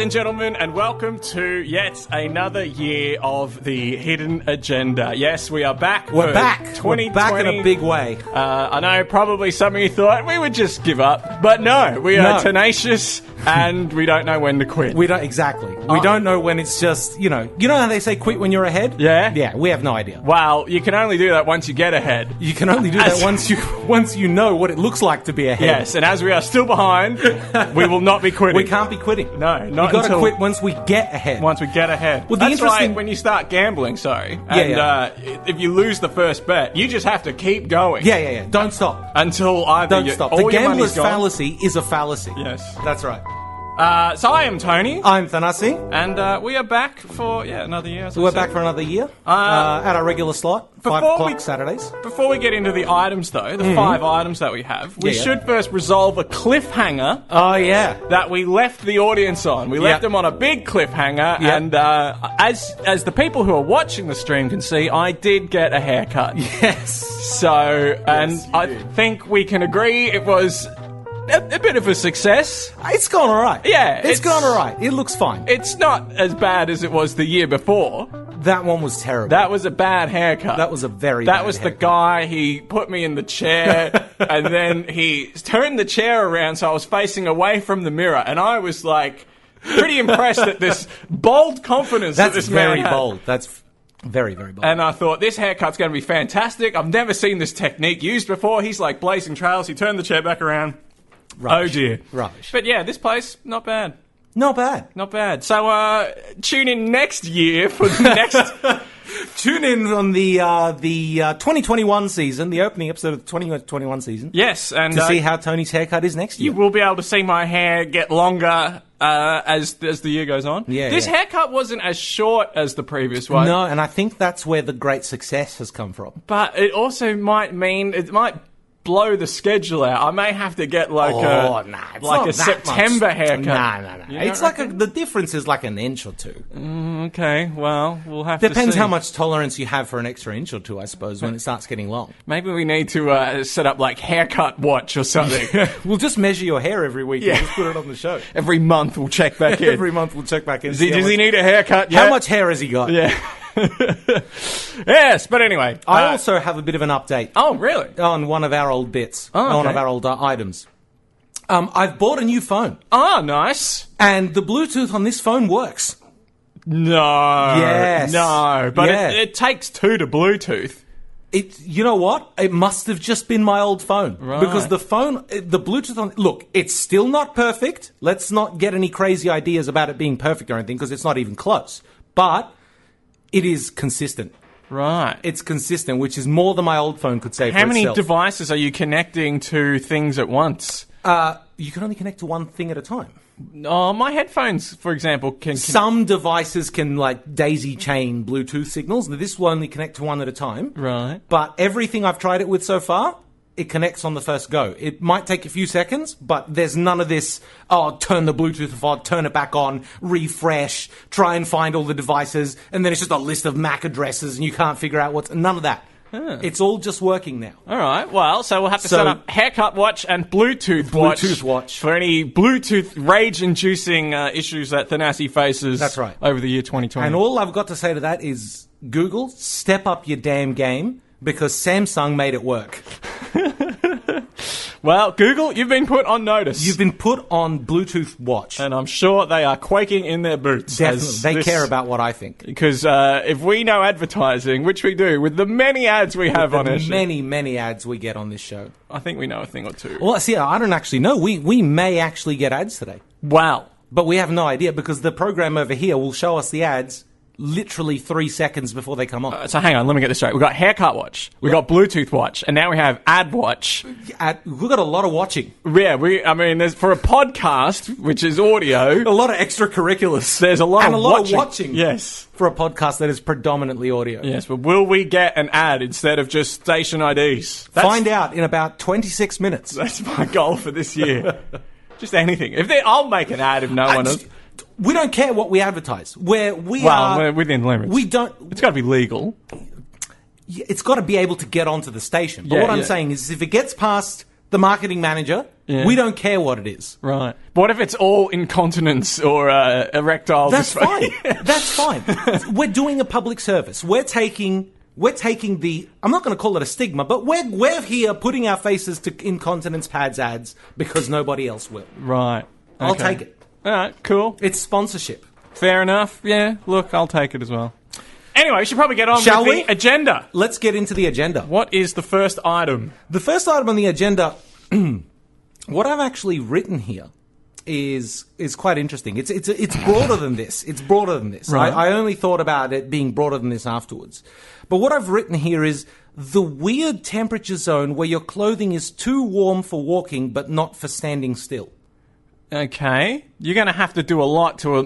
and gentlemen, and welcome to yet another year of the Hidden Agenda. Yes, we are back. We're back. 2020. We're back in a big way. I know probably some of you thought we would just give up, but no, we are tenacious and we don't know when to quit. We don't exactly. We don't know when it's just, you know how they say quit when you're ahead? Yeah? Yeah, we have no idea. Well, you can only do that once you get ahead. You can only do that once you know what it looks like to be ahead. Yes, and as we are still behind, we will not be quitting. We can't be quitting. No, not you got to until quit once we get ahead. Once we get ahead. Well, that's like when you start gambling, if you lose the first bet, you just have to keep going. Yeah. Don't stop. Until either Don't stop. all The your gambler's money's gone. fallacy is a fallacy. Yes. That's right. So I am Tony. I'm Thanasi. And we are back for, another year. So we're back for another year at our regular slot, 5 o'clock Saturdays. Before we get into the items, though, the 5 items that we have, we should first resolve a cliffhanger. Oh, yeah. That we left the audience on. We left them on a big cliffhanger, and as the people who are watching the stream can see, I did get a haircut. Yes. So, and I think we can agree it was a bit of a success. It's gone all right. Yeah. It's gone all right. It looks fine. It's not as bad as it was the year before. That one was terrible. That was a bad haircut. That was a very bad That was haircut. the guy, he put me in the chair, and then he turned the chair around so I was facing away from the mirror, and I was, like, pretty impressed at this bold confidence that this man had. That's very bold. That's very, very bold. And I thought, this haircut's going to be fantastic. I've never seen this technique used before. He's, like, blazing trails. He turned the chair back around. Rubbish. Oh, dear. Rubbish. But, yeah, this place, not bad. Not bad. Not bad. So, tune in next year for the next... Tune in on the 2021 season, the opening episode of the 2021 season. Yes, and... to see how Tony's haircut is next year. You will be able to see my hair get longer as the year goes on. Yeah, this haircut wasn't as short as the previous one. No, and I think that's where the great success has come from. But it also might mean... It might blow the schedule out. I may have to get like a September haircut. No. It's like the difference is like an inch or two. Okay, well, we'll have to see. Depends how much tolerance you have for an extra inch or two, I suppose, when it starts getting long. Maybe we need to set up like haircut watch or something. We'll just measure your hair every week and just put it on the show. Every month we'll check back in. Every month we'll check back in. Does he need a haircut yet? How much hair has he got? Yeah. Yes, but anyway. I also have a bit of an update. Oh, really? On one of our old bits. One of our old items. I've bought a new phone. Oh, nice. And the Bluetooth on this phone works. No. Yes. No. But it takes 2 to Bluetooth. You know what? It must have just been my old phone. Right. Because the Bluetooth on... Look, it's still not perfect. Let's not get any crazy ideas about it being perfect or anything, because it's not even close. But it is consistent. Right. It's consistent, which is more than my old phone could say for itself. How many itself. devices are you connecting to things at once? You can only connect to one thing at a time. Oh, my headphones, for example, can... Some devices can, like, daisy chain Bluetooth signals. This will only connect to one at a time. Right. But everything I've tried it with so far, it connects on the first go. It might take a few seconds, but there's none of this, turn the Bluetooth off, turn it back on, refresh, try and find all the devices, and then it's just a list of MAC addresses and you can't figure out what's... None of that. Huh. It's all just working now. All right. Well, so we'll have to set up haircut watch and Bluetooth watch for any Bluetooth rage-inducing issues that Thanasi faces. That's right. Over the year 2020. And all I've got to say to that is, Google, step up your damn game, because Samsung made it work. Well, Google, you've been put on notice. You've been put on Bluetooth watch. And I'm sure they are quaking in their boots. Definitely. They care about what I think. Because if we know advertising, which we do, with the many ads we have on our show. Many ads we get on this show. I think we know a thing or two. Well, see, I don't actually know. We may actually get ads today. Wow. But we have no idea, because the program over here will show us the ads literally 3 seconons before they come on. So hang on, let me get this straight. We've got haircut watch, we've got Bluetooth watch, and now we have ad watch. We've got a lot of watching. Yeah, there's, for a podcast, which is audio... A lot of extracurriculars. There's a lot and of a lot watching. of watching. Yes. For a podcast that is predominantly audio. Yes, but will we get an ad instead of just station IDs? Find out in about 26 minutes. That's my goal for this year. Just anything. I'll make an ad if no one is... We don't care what we advertise. We're within limits. We don't... It's got to be legal. It's got to be able to get onto the station. But what I'm saying is, if it gets past the marketing manager. Yeah. We don't care what it is. Right. But what if it's all incontinence or erectile That's dysfunction? fine. That's fine. We're doing a public service. We're taking the, I'm not going to call it a stigma, but we're here putting our faces to incontinence pads ads because nobody else will. Right. I'll Okay. take it. All right, cool. It's sponsorship. Fair enough. Yeah, look, I'll take it as well. Anyway, we should probably get on Shall with we? the agenda. Let's get into the agenda. What is the first item? The first item on the agenda, what I've actually written here is quite interesting. It's broader than this. It's broader than this. Right. I only thought about it being broader than this afterwards. But what I've written here is the weird temperature zone where your clothing is too warm for walking but not for standing still. Okay, you're going to have to do a lot to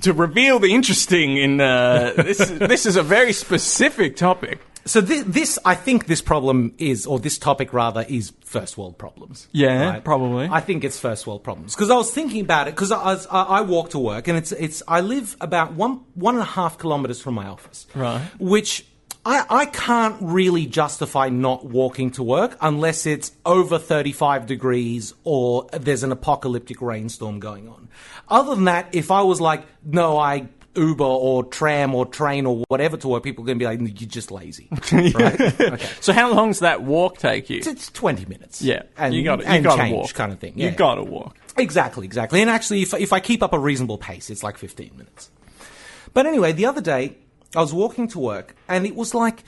to reveal the interesting in this. This is a very specific topic. So this, I think this problem is, or this topic rather, is first world problems. Yeah, right? probably. I think it's first world problems because I was thinking about it because I walk to work and it's I live about 1.5 kilometers from my office, Right. Which I can't really justify not walking to work unless it's over 35 degrees or there's an apocalyptic rainstorm going on. Other than that, if I was like, no, I Uber or tram or train or whatever to work, people are going to be like, you're just lazy. Right? Okay. So how long does that walk take you? It's 20 minutes. Yeah, And, you got and to change walk, kind of thing. You Yeah. got to walk. Exactly. And actually, if I keep up a reasonable pace, it's like 15 minutes. But anyway, the other day, I was walking to work, and it was like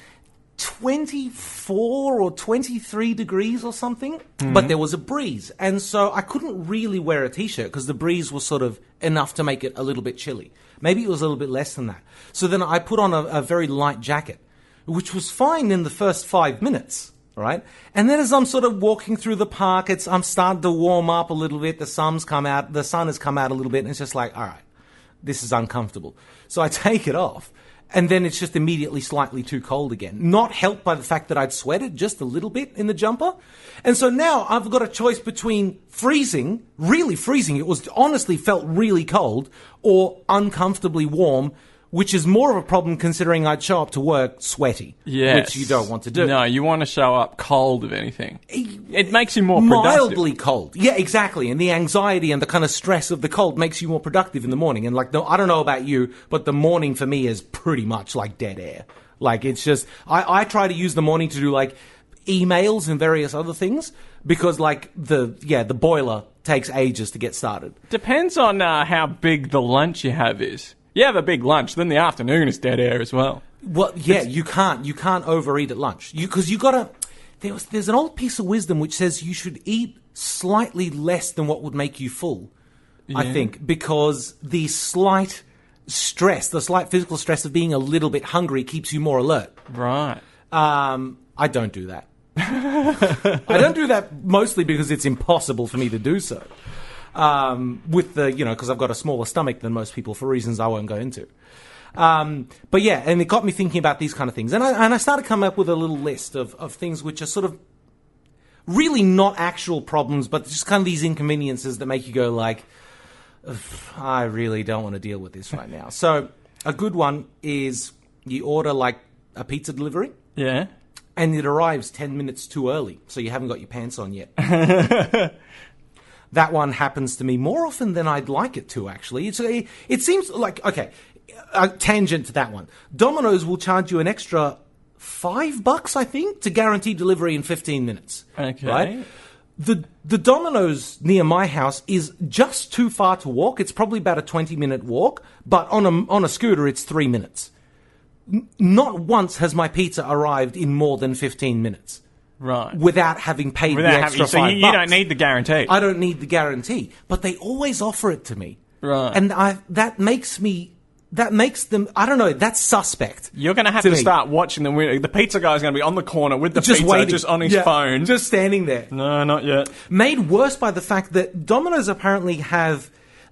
24 or 23 degrees or something, but there was a breeze. And so I couldn't really wear a T-shirt because the breeze was sort of enough to make it a little bit chilly. Maybe it was a little bit less than that. So then I put on a very light jacket, which was fine in the first 5 minutes. Right? And then as I'm sort of walking through the park, I'm starting to warm up a little bit. The sun has come out a little bit, and it's just like, all right, this is uncomfortable. So I take it off, and then it's just immediately slightly too cold again. Not helped by the fact that I'd sweated just a little bit in the jumper. And so now I've got a choice between freezing, really freezing, it was honestly felt really cold, or uncomfortably warm, which is more of a problem considering I'd show up to work sweaty, Yes. which you don't want to do. No, you want to show up cold, if anything. It makes you more productive. Mildly cold. Yeah, exactly. And the anxiety and the kind of stress of the cold makes you more productive in the morning. And like, no, I don't know about you, but the morning for me is pretty much like dead air. Like, it's just, I try to use the morning to do like emails and various other things because like the boiler takes ages to get started. Depends on how big the lunch you have is. You have a big lunch, then the afternoon is dead air as well. Well, yeah, you can't overeat at lunch. Because you gotta, there's an old piece of wisdom which says you should eat slightly less than what would make you full. I think, because the slight physical stress of being a little bit hungry keeps you more alert. Right. I don't do that. I don't do that mostly because it's impossible for me to do so. Because I've got a smaller stomach than most people for reasons I won't go into. But yeah, and it got me thinking about these kind of things. And I started coming up with a little list of things which are sort of really not actual problems, but just kind of these inconveniences that make you go like, I really don't want to deal with this right now. So a good one is you order like a pizza delivery. Yeah. And it arrives 10 minutes too early, so you haven't got your pants on yet. That one happens to me more often than I'd like it to, actually. It seems like, okay, a tangent to that one. Domino's will charge you an extra $5, I think, to guarantee delivery in 15 minutes. Okay. Right? The Domino's near my house is just too far to walk. It's probably about a 20-minute walk, but on a scooter, it's 3 minutes. Not once has my pizza arrived in more than 15 minutes. Right. Without having paid the extra $5. So you don't need the guarantee. I don't need the guarantee, but they always offer it to me. Right. And that makes them, I don't know, that's suspect. You're going to have to start watching the window. The pizza guy's going to be on the corner with the Just pizza, waiting. just on his phone. Just standing there. No, not yet. Made worse by the fact that Domino's apparently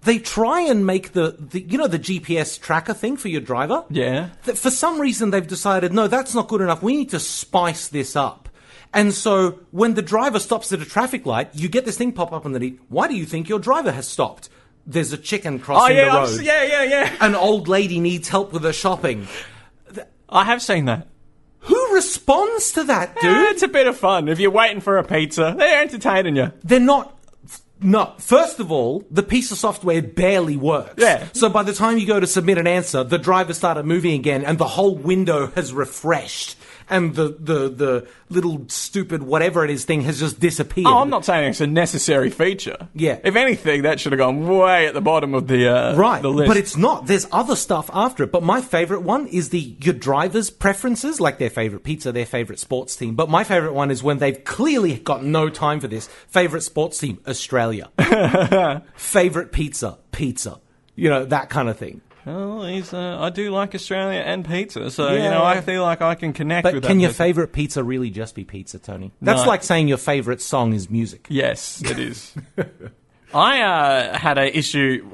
they try and make the GPS tracker thing for your driver. Yeah. For some reason, they've decided, no, that's not good enough. We need to spice this up. And so when the driver stops at a traffic light, you get this thing pop up underneath. Why do you think your driver has stopped? There's a chicken crossing the road. Yeah. An old lady needs help with her shopping. I have seen that. Who responds to that, dude? Yeah, it's a bit of fun. If you're waiting for a pizza, they're entertaining you. They're not. No, first of all, the piece of software barely works. Yeah. So by the time you go to submit an answer, the driver started moving again and the whole window has refreshed and the little stupid whatever it is thing has just disappeared. Oh, I'm not saying it's a necessary feature. Yeah. If anything, that should have gone way at the bottom of the list. But it's not. There's other stuff after it. But my favorite one is your driver's preferences, like their favorite pizza, their favorite sports team. But my favorite one is when they've clearly got no time for this. Favorite sports team, Australia. Favorite pizza. You know, that kind of thing. Well, I do like Australia and pizza, so, I feel like I can connect with that. But can your favourite pizza really just be pizza, Tony? That's like saying your favourite song is music. Yes, it is. I had an issue.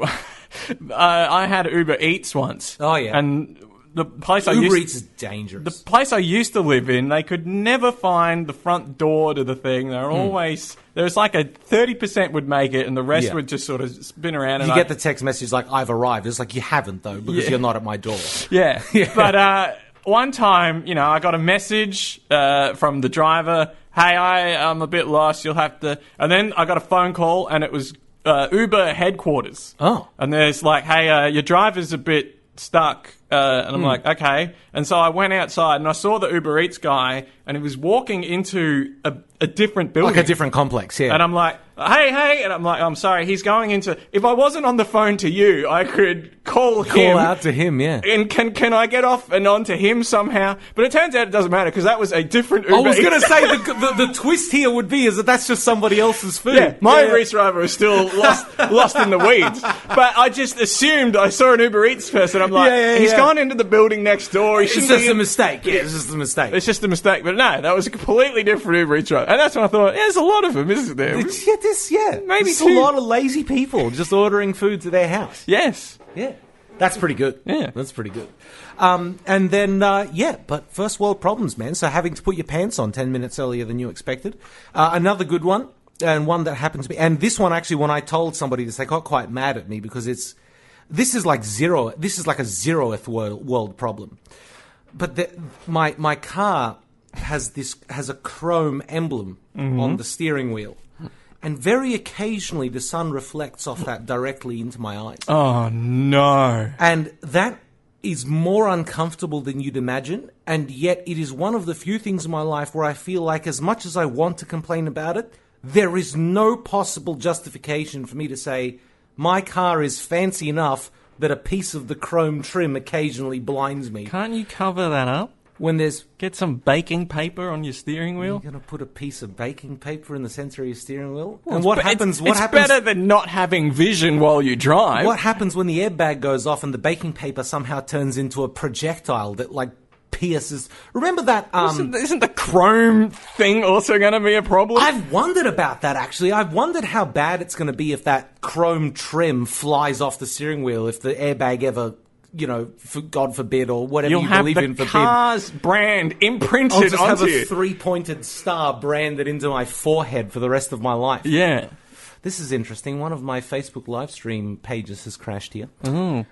I had Uber Eats once. Oh, yeah. And the place Uber Eats is dangerous. The place I used to live in, they could never find the front door to the thing. They're always... There's like a 30% would make it, and the rest would just sort of spin around. And you get the text message like, I've arrived. It's like, you haven't, though, because you're not at my door. Yeah. But one time, I got a message from the driver, hey, I'm a bit lost, you'll have to... And then I got a phone call, and it was Uber headquarters. Oh. And there's like, hey, your driver's a bit stuck. And I'm like, okay. And so I went outside and I saw the Uber Eats guy and he was walking into a different building. Like a different complex, yeah. And I'm like, hey. And I'm like, I'm sorry, he's going into... If I wasn't on the phone to you, I could call him. Call out to him, yeah. And can I get off and on to him somehow? But it turns out it doesn't matter because that was a different Uber I was going to Eats. say the twist here would be is that's just somebody else's food. Yeah, my Uber Eats driver was still lost in the weeds. But I just assumed I saw an Uber Eats person. I'm like, he's gone into the building next door. He It's just a mistake. Yeah, it's just a mistake. It's just a mistake. But no, that was a completely different Uber Eats driver. And that's when I thought, there's a lot of them, isn't there? Maybe it's a lot of lazy people just ordering food to their house. Yes. Yeah. That's pretty good. Yeah. That's pretty good. And then, but first world problems, man. So having to put your pants on 10 minutes earlier than you expected. Another good one, and one that happened to me. And this one, actually, when I told somebody this, they got quite mad at me because this is like a 0th world problem. But my car has a chrome emblem on the steering wheel. And very occasionally the sun reflects off that directly into my eyes. Oh, no. And that is more uncomfortable than you'd imagine. And yet it is one of the few things in my life where I feel like as much as I want to complain about it, there is no possible justification for me to say my car is fancy enough that a piece of the chrome trim occasionally blinds me. Can't you cover that up? When Get some baking paper on your steering wheel. You're going to put a piece of baking paper in the center of your steering wheel? Well, and what happens? It's better than not having vision while you drive. What happens when the airbag goes off and the baking paper somehow turns into a projectile that pierces? Remember that? Isn't the chrome thing also going to be a problem? I've wondered about that actually. I've wondered how bad it's going to be if that chrome trim flies off the steering wheel. If the airbag ever, God forbid, or whatever You'll you believe in, have the car's brand imprinted I'll just onto have you. a 3-pointed star branded into my forehead for the rest of my life. Yeah. This is interesting. One of my Facebook live stream pages has crashed here. Mm.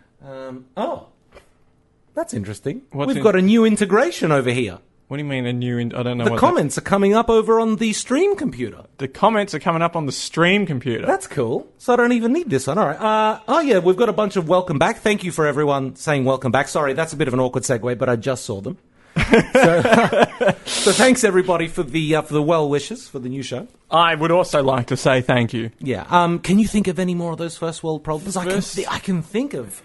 That's interesting. We've got a new integration over here. What do you mean a new... I don't know The comments are coming up over on the stream computer. The comments are coming up on the stream computer. That's cool. So I don't even need this one. All right. We've got a bunch of welcome back. Thank you for everyone saying welcome back. Sorry, that's a bit of an awkward segue, but I just saw them. So thanks everybody for the well wishes for the new show. I would also like to say thank you. Yeah. Can you think of any more of those first world problems? I can think of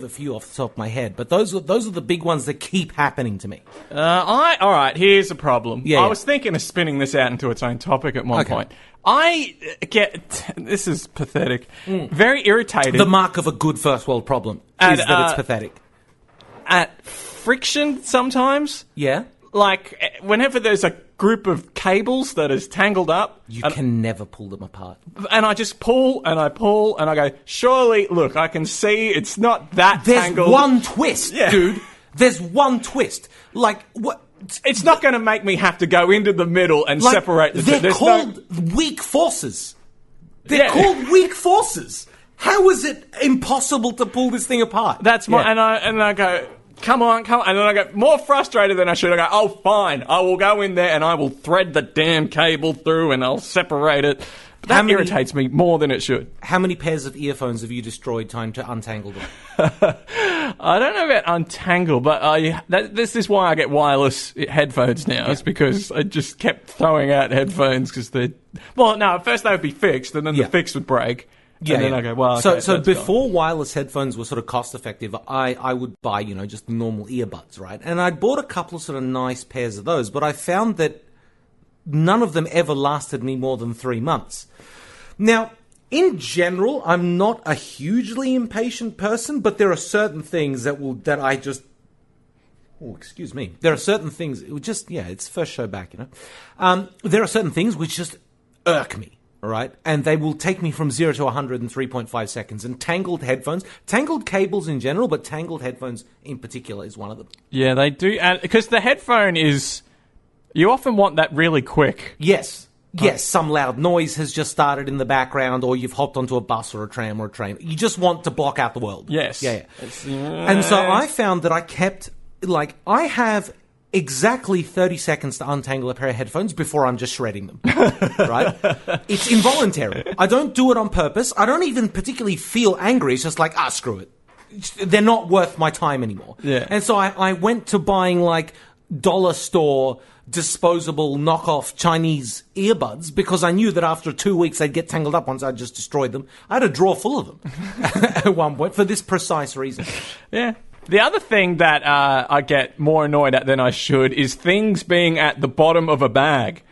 a few off the top of my head, but those are the big ones that keep happening to me. All right. Here's a problem. Yeah. I was thinking of spinning this out into its own topic at one point. I get... This is pathetic. Very irritated. The mark of a good first world problem is that it's pathetic. At friction sometimes. Yeah. Like, whenever there's a group of cables that is tangled up... You can never pull them apart. And I just pull, and I go, surely, look, I can see it's not that tangled. There's one twist, dude. There's one twist. Like, what... It's not going to make me have to go into the middle and separate the two. They're called weak forces. They're called weak forces. How is it impossible to pull this thing apart? That's my... And I go... come on. And then I get more frustrated than I should. I go, oh, fine. I will go in there and I will thread the damn cable through and I'll separate it. But that irritates me more than it should. How many pairs of earphones have you destroyed trying to untangle them? I don't know about untangle, but this is why I get wireless headphones now. It's because I just kept throwing out headphones because they're... Well, no, at first they would be fixed, and then the fix would break. Yeah, and then I go, well, okay, so before wireless headphones were sort of cost-effective, I would buy, just normal earbuds, right? And I bought a couple of sort of nice pairs of those, but I found that none of them ever lasted me more than 3 months. Now, in general, I'm not a hugely impatient person, but there are certain things that I just... Oh, excuse me. There are certain things... It would just... Yeah, it's first show back, there are certain things which just irk me, all right? And they will take me from 0 to 100 in 3.5 seconds. And tangled headphones... Tangled cables in general, but tangled headphones in particular is one of them. Yeah, they do. Because the headphone is... You often want that really quick. Yes. Yes, some loud noise has just started in the background, or you've hopped onto a bus or a tram or a train. You just want to block out the world. Yes. Yeah. And so I found that I kept, I have exactly 30 seconds to untangle a pair of headphones before I'm just shredding them. Right? It's involuntary. I don't do it on purpose. I don't even particularly feel angry. It's just like, screw it. They're not worth my time anymore. Yeah. And so I went to buying, dollar store disposable knockoff Chinese earbuds because I knew that after 2 weeks they'd get tangled up once I just destroyed them. I had a drawer full of them at one point for this precise reason. Yeah. The other thing that I get more annoyed at than I should is things being at the bottom of a bag.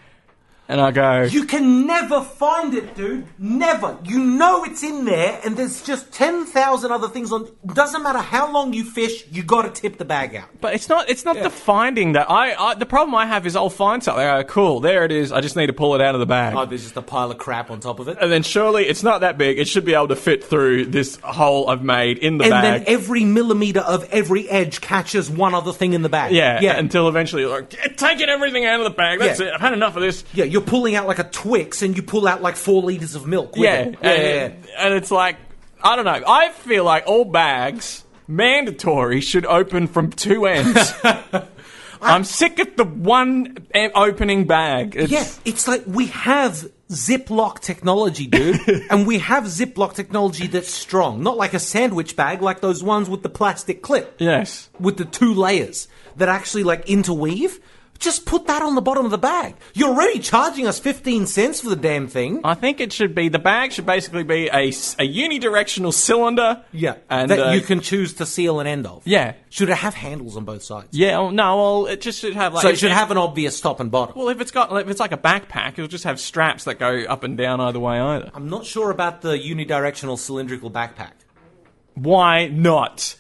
And I go... You can never find it, dude. Never. You know it's in there, and there's just 10,000 other things on... Doesn't matter how long you fish, you got to tip the bag out. But it's not the finding that... the problem I have is I'll find something. I go, cool, there it is. I just need to pull it out of the bag. Oh, there's just a pile of crap on top of it. And then surely it's not that big. It should be able to fit through this hole I've made in the bag. And then every millimetre of every edge catches one other thing in the bag. Yeah. Until eventually you're like, taking everything out of the bag. That's it. I've had enough of this. Yeah, you're pulling out like a Twix and you pull out 4 litres of milk with it. And it's like, I don't know. I feel like all bags, mandatory, should open from 2 ends. I'm sick of the one opening bag. It's like we have Ziploc technology, dude. And we have Ziploc technology that's strong. Not like a sandwich bag, like those ones with the plastic clip. Yes. With the 2 layers that actually interweave. Just put that on the bottom of the bag. You're already charging us 15 cents for the damn thing. I think it should be, the bag should basically be a unidirectional cylinder. Yeah, and that you can choose to seal an end of. Yeah. Should it have handles on both sides? Yeah, well, it just should have So it should have an obvious top and bottom. Well, if it's like a backpack, it'll just have straps that go up and down either way either. I'm not sure about the unidirectional cylindrical backpack. Why not?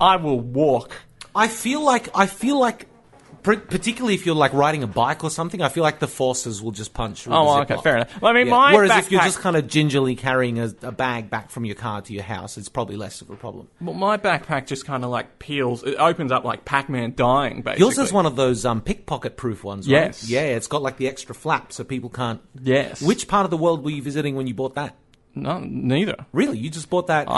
I will walk. I feel like particularly if you're riding a bike or something, I feel like the forces will just punch through the okay, Ziploc. fair enough. Well, I mean, Whereas backpack... if you're just kind of gingerly carrying a bag back from your car to your house, it's probably less of a problem. Well, my backpack just kind of peels. It opens up like Pac-Man dying, basically. Yours is one of those pickpocket-proof ones, right? Yes. Yeah, it's got the extra flap so people can't... Yes. Which part of the world were you visiting when you bought that? No, neither. Really? You just bought that?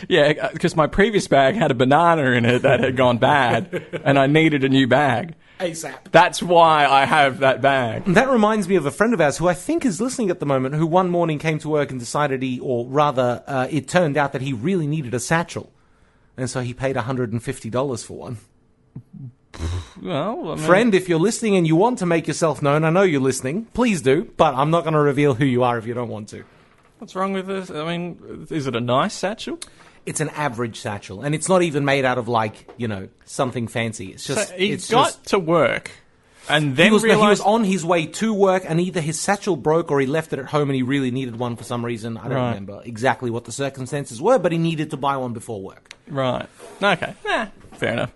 Yeah, because my previous bag had a banana in it that had gone bad, and I needed a new bag. ASAP. That's why I have that bag. That reminds me of a friend of ours who I think is listening at the moment, who one morning came to work and decided it turned out that he really needed a satchel. And so he paid $150 for one. Well, friend, if you're listening and you want to make yourself known, I know you're listening, please do, but I'm not going to reveal who you are if you don't want to. What's wrong with this? I mean, is it a nice satchel? It's an average satchel, and it's not even made out of something fancy. It's just so he got to work, and then he was on his way to work, and either his satchel broke or he left it at home, and he really needed one for some reason. I don't remember exactly what the circumstances were, but he needed to buy one before work. Right. Okay. Fair enough.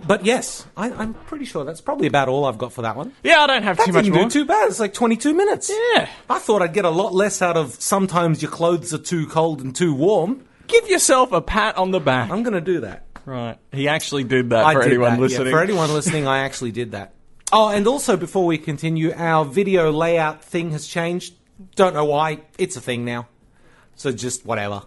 But yes, I'm pretty sure that's probably about all I've got for that one. Yeah, I don't have too much more. That didn't do too bad. It's 22 minutes. Yeah. I thought I'd get a lot less out of sometimes your clothes are too cold and too warm. Give yourself a pat on the back. I'm going to do that. Right. He actually did that for anyone listening. Yeah, for anyone listening, I actually did that. Oh, and also before we continue, our video layout thing has changed. Don't know why. It's a thing now. So just whatever.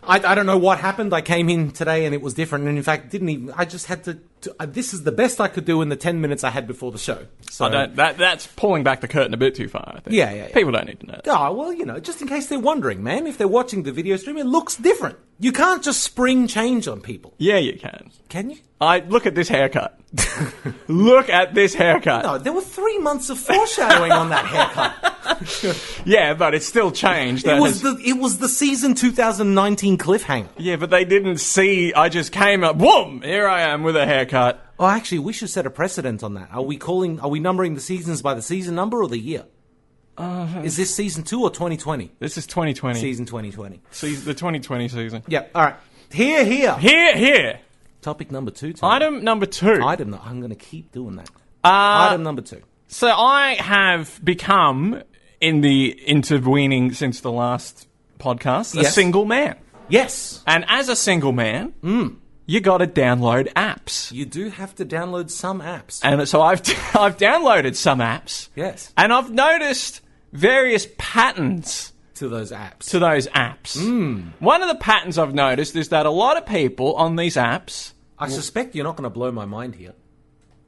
I don't know what happened. I came in today and it was different. And in fact, I just had to this is the best I could do in the 10 minutes I had before the show. So that's pulling back the curtain a bit too far, I think. Yeah. People don't need to know that. Oh, well, just in case they're wondering, man, if they're watching the video stream, it looks different. You can't just spring change on people. Yeah, you can. Can you? Look at this haircut. Look at this haircut. No, there were 3 months of foreshadowing on that haircut. Yeah, but it's still changed. It was the season 2019 cliffhanger. Yeah, but they didn't see. I just came up. Boom! Here I am with a haircut. Oh, actually, we should set a precedent on that. Are we numbering the seasons by the season number or the year? Is this season 2 or 2020? This is 2020. Season 2020. The 2020 season. Yep. All right. Here. Topic number 2. Tony. Item number 2. I'm going to keep doing that. Item number 2. So I have become, in the intervening since the last podcast, a single man. Yes. And as a single man, you got to download apps. You do have to download some apps. And so I've downloaded some apps. Yes. And I've noticed various patterns to those apps. One of the patterns I've noticed is that a lot of people on these apps... I suspect you're not going to blow my mind here,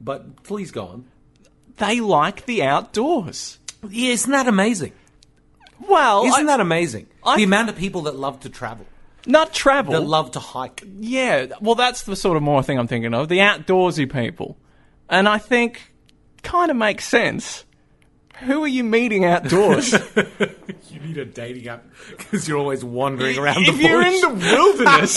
but please go on. They like the outdoors. Yeah, isn't that amazing? Well... Isn't that amazing? The amount of people that love to travel. Not travel. That love to hike. Yeah, well, that's the sort of more thing I'm thinking of. The outdoorsy people. And I think kind of makes sense. Who are you meeting outdoors? You need a dating app because you're always wandering around the bush. If you're in the wilderness,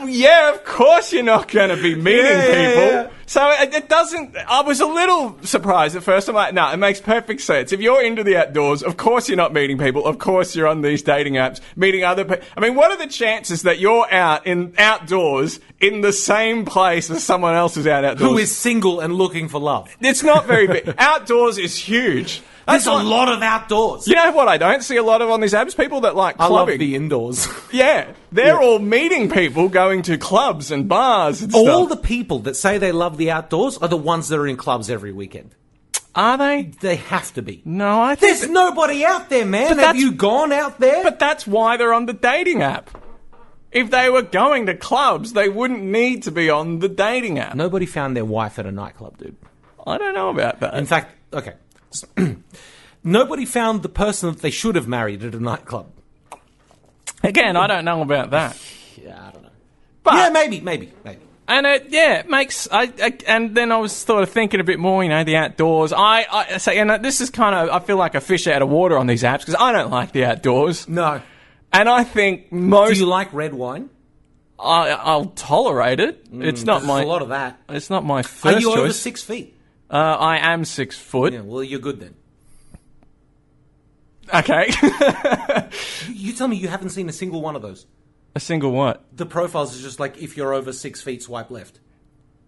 yeah, of course you're not going to be meeting people. Yeah. So it doesn't... I was a little surprised at first. I'm like, no, it makes perfect sense. If you're into the outdoors, of course you're not meeting people. Of course you're on these dating apps, meeting other people. I mean, what are the chances that you're outdoors in the same place as someone else who's outdoors? Who is single and looking for love. It's not very big. Outdoors is huge. There's a lot of outdoors. You know what I don't see a lot of on these apps? People that like clubbing. I love the indoors. Yeah. They're all meeting people, going to clubs and bars and stuff. All the people that say they love the outdoors are the ones that are in clubs every weekend. Are they? They have to be. No, I think... There's nobody out there, man. Have you gone out there? But that's why they're on the dating app. If they were going to clubs, they wouldn't need to be on the dating app. Nobody found their wife at a nightclub, dude. I don't know about that. In fact, okay... Nobody found the person that they should have married at a nightclub. Again, I don't know about that. Yeah, I don't know. But, yeah, maybe. And it makes... and then I was sort of thinking a bit more, the outdoors. I say, this is kind of... I feel like a fish out of water on these apps because I don't like the outdoors. No. And I think most... Do you like red wine? I'll tolerate it. It's not my... a lot of that. It's not my first choice. Are you over 6 feet? I am 6 foot. Yeah, well, you're good then. Okay. You tell me you haven't seen a single one of those. A single what? The profiles is just like, if you're over 6 feet, swipe left.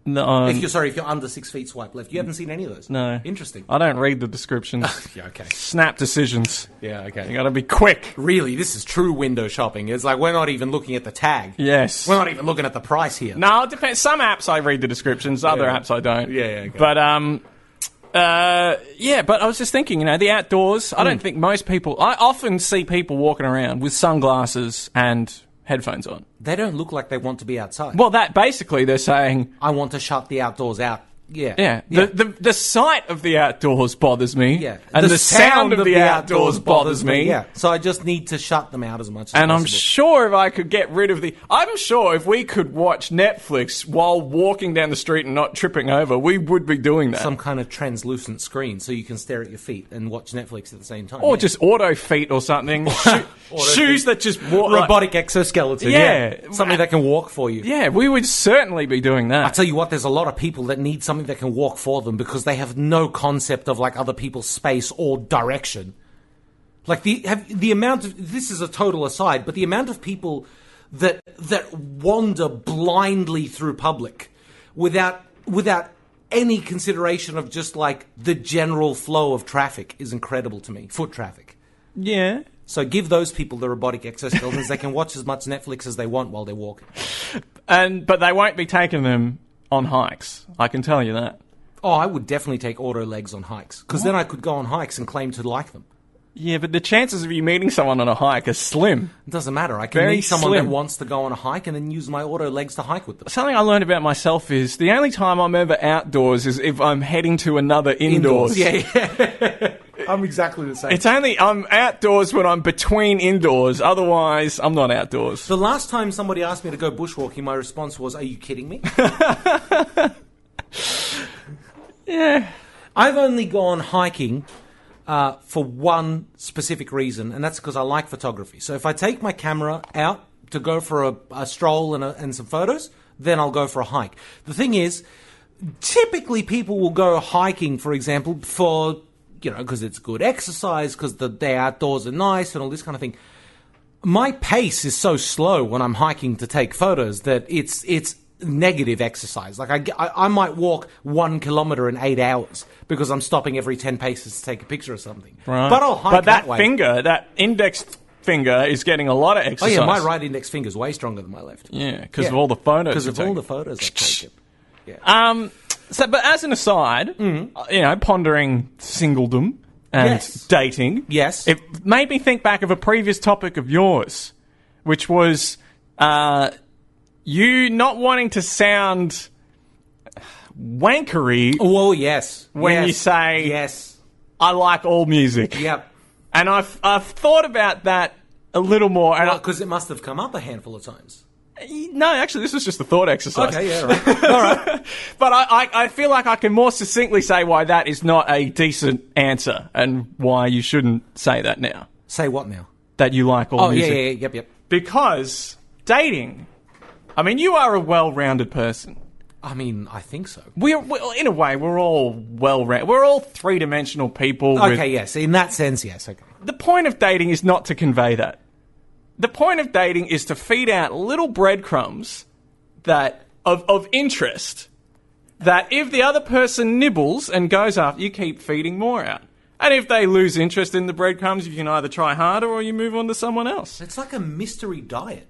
No. If you're under 6 feet, swipe left. You haven't seen any of those? No. Interesting. I don't read the descriptions. Yeah, okay. Snap decisions. Yeah, okay. You gotta be quick. Really, this is true window shopping. It's like, we're not even looking at the tag. Yes. We're not even looking at the price here. No, it depends. Some apps I read the descriptions, other apps I don't. Yeah, okay. But, but I was just thinking, the outdoors, I don't think most people... I often see people walking around with sunglasses and headphones on. They don't look like they want to be outside. Well, that basically they're saying... I want to shut the outdoors out. Yeah. The sight of the outdoors bothers me. Yeah. And the sound of the outdoors bothers me. Yeah. So I just need to shut them out as much as possible. And I'm sure if I could get rid of I'm sure if we could watch Netflix while walking down the street and not tripping over, we would be doing that. Some kind of translucent screen so you can stare at your feet and watch Netflix at the same time. Or just auto feet or something. Shoes that just walk. Robotic exoskeleton. Yeah. Something that can walk for you. Yeah, we would certainly be doing that. I tell you what, there's a lot of people that need something that can walk for them because they have no concept of like other people's space or direction. Like the amount of, this is a total aside, but the amount of people that wander blindly through public without any consideration of just like the general flow of traffic is incredible to me. Foot traffic. Yeah. So give those people the robotic exoskeletons. They can watch as much Netflix as they want while they're walking. But they won't be taking them on hikes. I can tell you that. Oh, I would definitely take auto legs on hikes because then I could go on hikes and claim to like them. Yeah, but the chances of you meeting someone on a hike are slim. It doesn't matter. I can Very meet someone slim. that wants to go on a hike and then use my auto legs to hike with them. Something I learned about myself is the only time I'm ever outdoors is if I'm heading to another indoors. Yeah. I'm exactly the same. I'm outdoors when I'm between indoors. Otherwise, I'm not outdoors. The last time somebody asked me to go bushwalking, my response was, "Are you kidding me?" Yeah. I've only gone hiking for one specific reason, and that's because I like photography. So if I take my camera out to go for a stroll and some photos, then I'll go for a hike. The thing is, typically people will go hiking, for example, for, because it's good exercise, because the outdoors are nice and all this kind of thing. My pace is so slow when I'm hiking to take photos that it's negative exercise. Like I might walk 1 kilometer in 8 hours because I'm stopping every 10 paces to take a picture of something. Right. But I'll hike that way. That index finger is getting a lot of exercise. Oh yeah, my right index finger is way stronger than my left. Yeah, because of all the photos. Because of all the photos I've taken. Yeah. But as an aside, pondering singledom and dating, it made me think back of a previous topic of yours, which was you not wanting to sound wankery. Oh, yes. When you say, I like all music. Yep. And I've thought about that a little more. Because it must have come up a handful of times. No, actually, this was just a thought exercise. Okay, yeah, right. All right. But I feel like I can more succinctly say why that is not a decent answer and why you shouldn't say that now. Say what now? That you like all music. Yep. Because dating, I mean, you are a well-rounded person. I mean, I think so. We're in a way, we're all well-rounded. We're all three-dimensional people. Okay, yes. In that sense, yes. Okay. The point of dating is not to convey that. The point of dating is to feed out little breadcrumbs that of interest that if the other person nibbles and goes after, you keep feeding more out. And if they lose interest in the breadcrumbs, you can either try harder or you move on to someone else. It's like a mystery diet.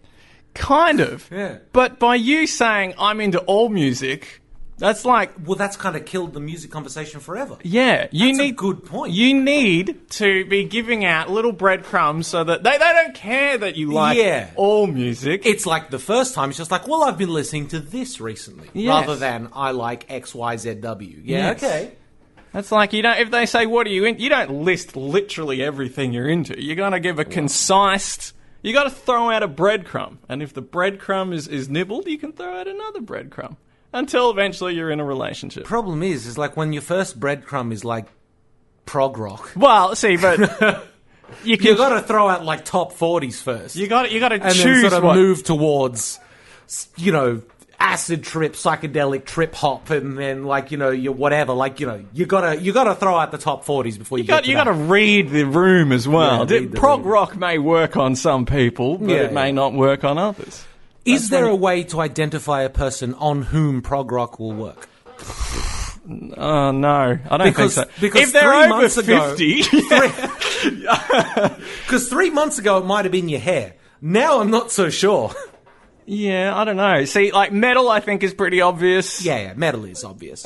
Kind of. Yeah. But by you saying, I'm into all music, that's like... Well, that's kind of killed the music conversation forever. Yeah. That's a good point. You need to be giving out little breadcrumbs so that they don't care that you like all music. It's like the first time, it's just like, well, I've been listening to this recently. Yes. Rather than, I like XYZW. Yeah, yes. Okay. That's like, if they say, what are you into? You don't list literally everything you're into. You're going to give a concise... You got to throw out a breadcrumb. And if the breadcrumb is nibbled, you can throw out another breadcrumb. Until eventually you're in a relationship. Problem is like when your first breadcrumb is like prog rock. Well, see, but... you got to throw out like top 40s first. You got to choose and then sort of move towards, acid trip, psychedelic trip hop, and then your whatever. You gotta throw out the top 40s before you get to that. You got to read the room as well. Yeah, prog rock may work on some people, but it may not work on others. Is there a way to identify a person on whom prog rock will work? Oh, no. I don't think so. Because if they're over 50... Because 3 months ago it might have been your hair. Now I'm not so sure. Yeah, I don't know. See, metal I think is pretty obvious. Yeah, metal is obvious.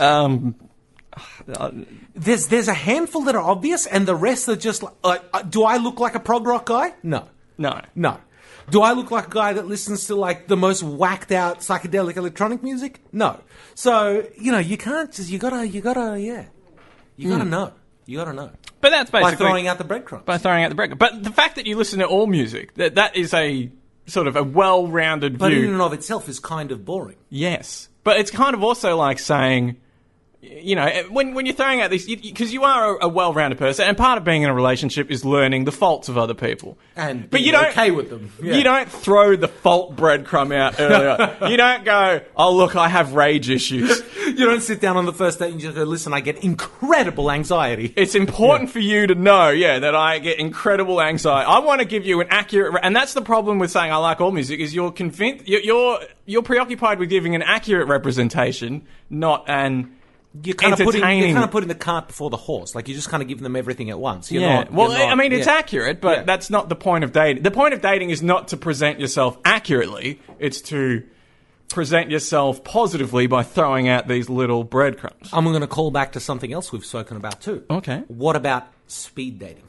There's a handful that are obvious, and the rest are just like... do I look like a prog rock guy? No. Do I look like a guy that listens to the most whacked out psychedelic electronic music? No. So, you can't just, you gotta know. You gotta know. But that's basically... By throwing out the breadcrumbs. But the fact that you listen to all music, that is a sort of a well-rounded view. But in and of itself is kind of boring. Yes. But it's kind of also like saying... when you're throwing out these... Because you are a well-rounded person, and part of being in a relationship is learning the faults of other people. And being okay with them. Yeah. You don't throw the fault breadcrumb out earlier. You don't go, oh, look, I have rage issues. You don't sit down on the first date and just go, listen, I get incredible anxiety. It's important for you to know, that I get incredible anxiety. I want to give you an accurate... And that's the problem with saying I like all music, is you're convinced... You're preoccupied with giving an accurate representation, not an... You're kind of putting the cart before the horse. Like, you're just kind of giving them everything at once. It's accurate, but that's not the point of dating. The point of dating is not to present yourself accurately. It's to present yourself positively by throwing out these little breadcrumbs. I'm going to call back to something else we've spoken about too. Okay. What about speed dating?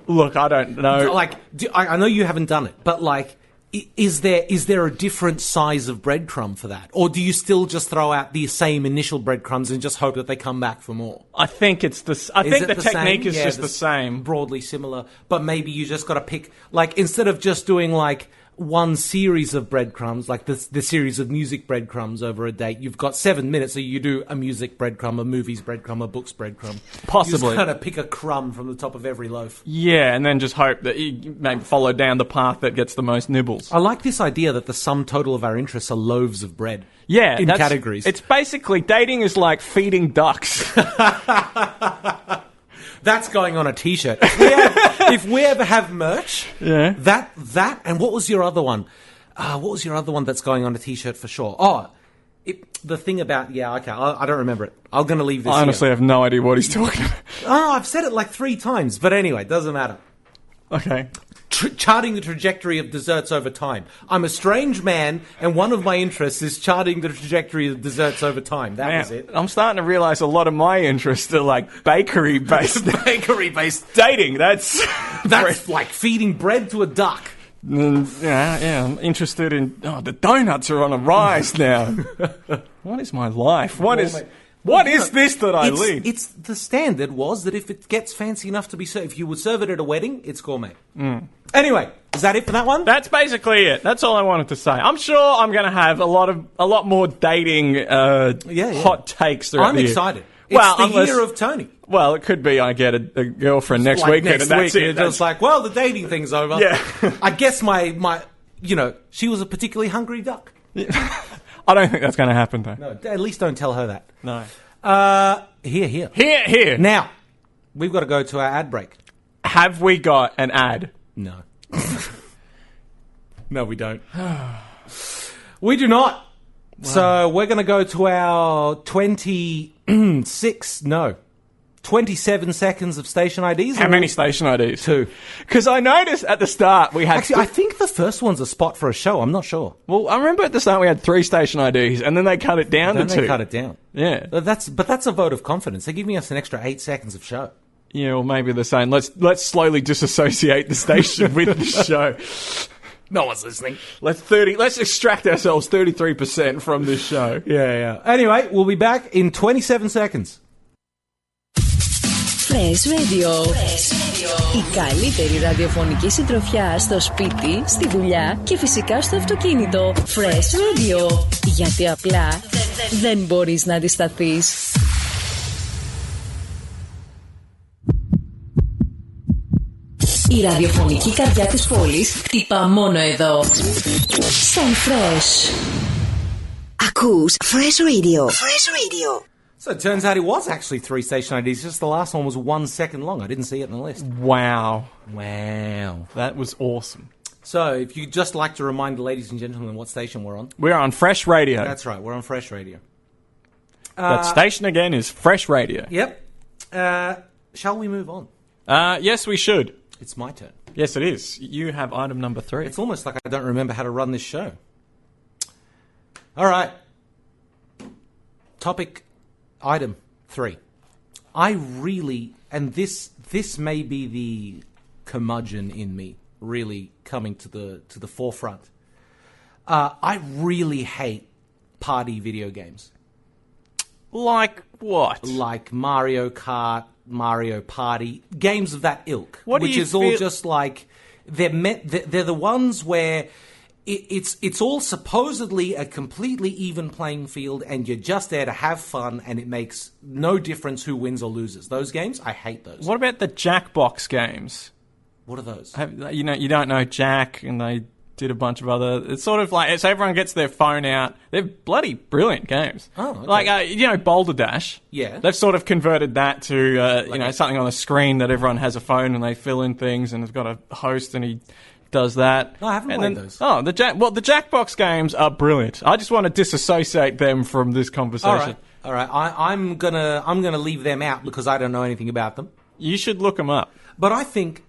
Look, I don't know. Like, I know you haven't done it, but like, is there a different size of breadcrumb for that? Or do you still just throw out the same initial breadcrumbs and just hope that they come back for more? I think it's I think the technique is just the same. Broadly similar, but maybe you just got to pick, like, instead of just doing like one series of breadcrumbs, like the series of music breadcrumbs over a date, you've got 7 minutes, so you do a music breadcrumb, a movies breadcrumb, a books breadcrumb. Possibly. You just kind of pick a crumb from the top of every loaf. Yeah, and then just hope that you maybe follow down the path that gets the most nibbles. I like this idea that the sum total of our interests are loaves of bread. Yeah. In categories. It's basically, dating is like feeding ducks. That's going on a T-shirt. If we ever have merch, yeah. That, and what was your other one? What was your other one that's going on a T-shirt for sure? Oh, the thing about, okay, I don't remember it. I'm going to leave this I honestly have no idea what he's talking about. Oh, I've said it like 3 times, but anyway, doesn't matter. Okay. Charting the trajectory of desserts over time. I'm a strange man, and one of my interests is charting the trajectory of desserts over time. That was it. I'm starting to realise a lot of my interests are like bakery-based. Bakery-based dating. That's like feeding bread to a duck. Yeah. I'm interested in. Oh, the donuts are on a rise now. What is my life? What is this that I lead? It's the standard was that if it gets fancy enough to be served, if you would serve it at a wedding, it's gourmet. Anyway, is that it for that one? That's basically it. That's all I wanted to say. I'm sure I'm going to have a lot more dating hot takes throughout the year. I'm excited. It's the year of Tony. Well, it could be I get a girlfriend next weekend, and that's it. It's just like, well, the dating thing's over. Yeah. I guess my she was a particularly hungry duck. Yeah. I don't think that's going to happen, though. No, at least don't tell her that. No. Here. Now, we've got to go to our ad break. Have we got an ad? No. No, we don't. We do not. Wow. So we're going to go to our 27 seconds of station IDs. How many station IDs? 2. Because I noticed at the start we had... Actually, I think the first one's a spot for a show. I'm not sure. Well, I remember at the start we had 3 station IDs, and then they cut it down to 2. They cut it down. Yeah. But that's a vote of confidence. They're giving us an extra 8 seconds of show. Yeah, well, maybe they're saying, let's slowly disassociate the station with the show. No one's listening. Let's extract ourselves 33% from this show. Yeah. Anyway, we'll be back in 27 seconds. Fresh Radio. Η καλύτερη ραδιοφωνική συντροφιά στο σπίτι, στη δουλειά και φυσικά στο αυτοκίνητο. Fresh Radio. Γιατί απλά δεν μπορείς να αντισταθείς. Η ραδιοφωνική καρδιά της πόλης χτυπά μόνο εδώ. Στον Fresh. Ακούς Fresh Radio. Fresh Radio. So it turns out it was actually 3 station IDs, just the last one was 1 second long. I didn't see it in the list. Wow. That was awesome. So if you'd just like to remind the ladies and gentlemen what station we're on. We're on Fresh Radio. That's right, we're on Fresh Radio. That station again is Fresh Radio. Yep. Shall we move on? Yes, we should. It's my turn. Yes, it is. You have item number 3. It's almost like I don't remember how to run this show. All right. Topic item 3. I really, and this may be the curmudgeon in me really coming to the forefront. I really hate party video games. Like what? Like Mario Kart, Mario Party, games of that ilk. Which is all just like they're the ones where it's all supposedly a completely even playing field, and you're just there to have fun, and it makes no difference who wins or loses. Those games, I hate those. What about the Jackbox games? What are those? You don't know Jack, and they did a bunch of other... It's sort of like... So everyone gets their phone out. They're bloody brilliant games. Oh, okay. Like, Boulder Dash. Yeah. They've sort of converted that to, something on the screen that everyone has a phone and they fill in things, and it's got a host and he does that. No, I haven't played those. Oh, the Jackbox games are brilliant. I just want to disassociate them from this conversation. All right. I'm gonna leave them out because I don't know anything about them. You should look them up. But I think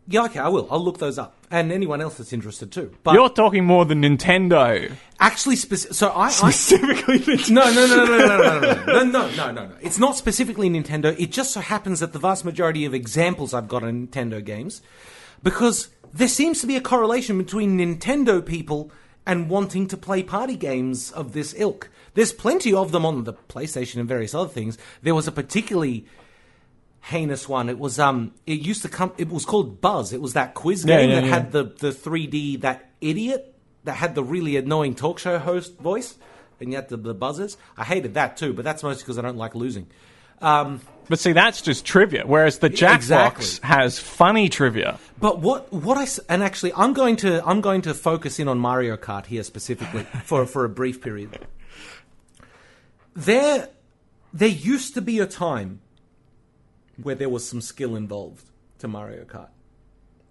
Yeah, okay, I will. I'll look those up. And anyone else that's interested too. But You're talking more than Nintendo. actually, Specifically Nintendo. No. It's not specifically Nintendo. It just so happens that the vast majority of examples I've got on Nintendo games, because there seems to be a correlation between Nintendo people and wanting to play party games of this ilk. There's plenty of them on the PlayStation and various other things. There was a particularly heinous one. It was it used to come. It was called Buzz. It was that quiz game that had the 3D, that idiot that had the really annoying talk show host voice, and yet the buzzers. I hated that too, but that's mostly because I don't like losing. But see, that's just trivia, whereas the Jackbox has funny trivia. But actually, I'm going to focus in on Mario Kart here specifically for a brief period. There used to be a time where there was some skill involved to Mario Kart.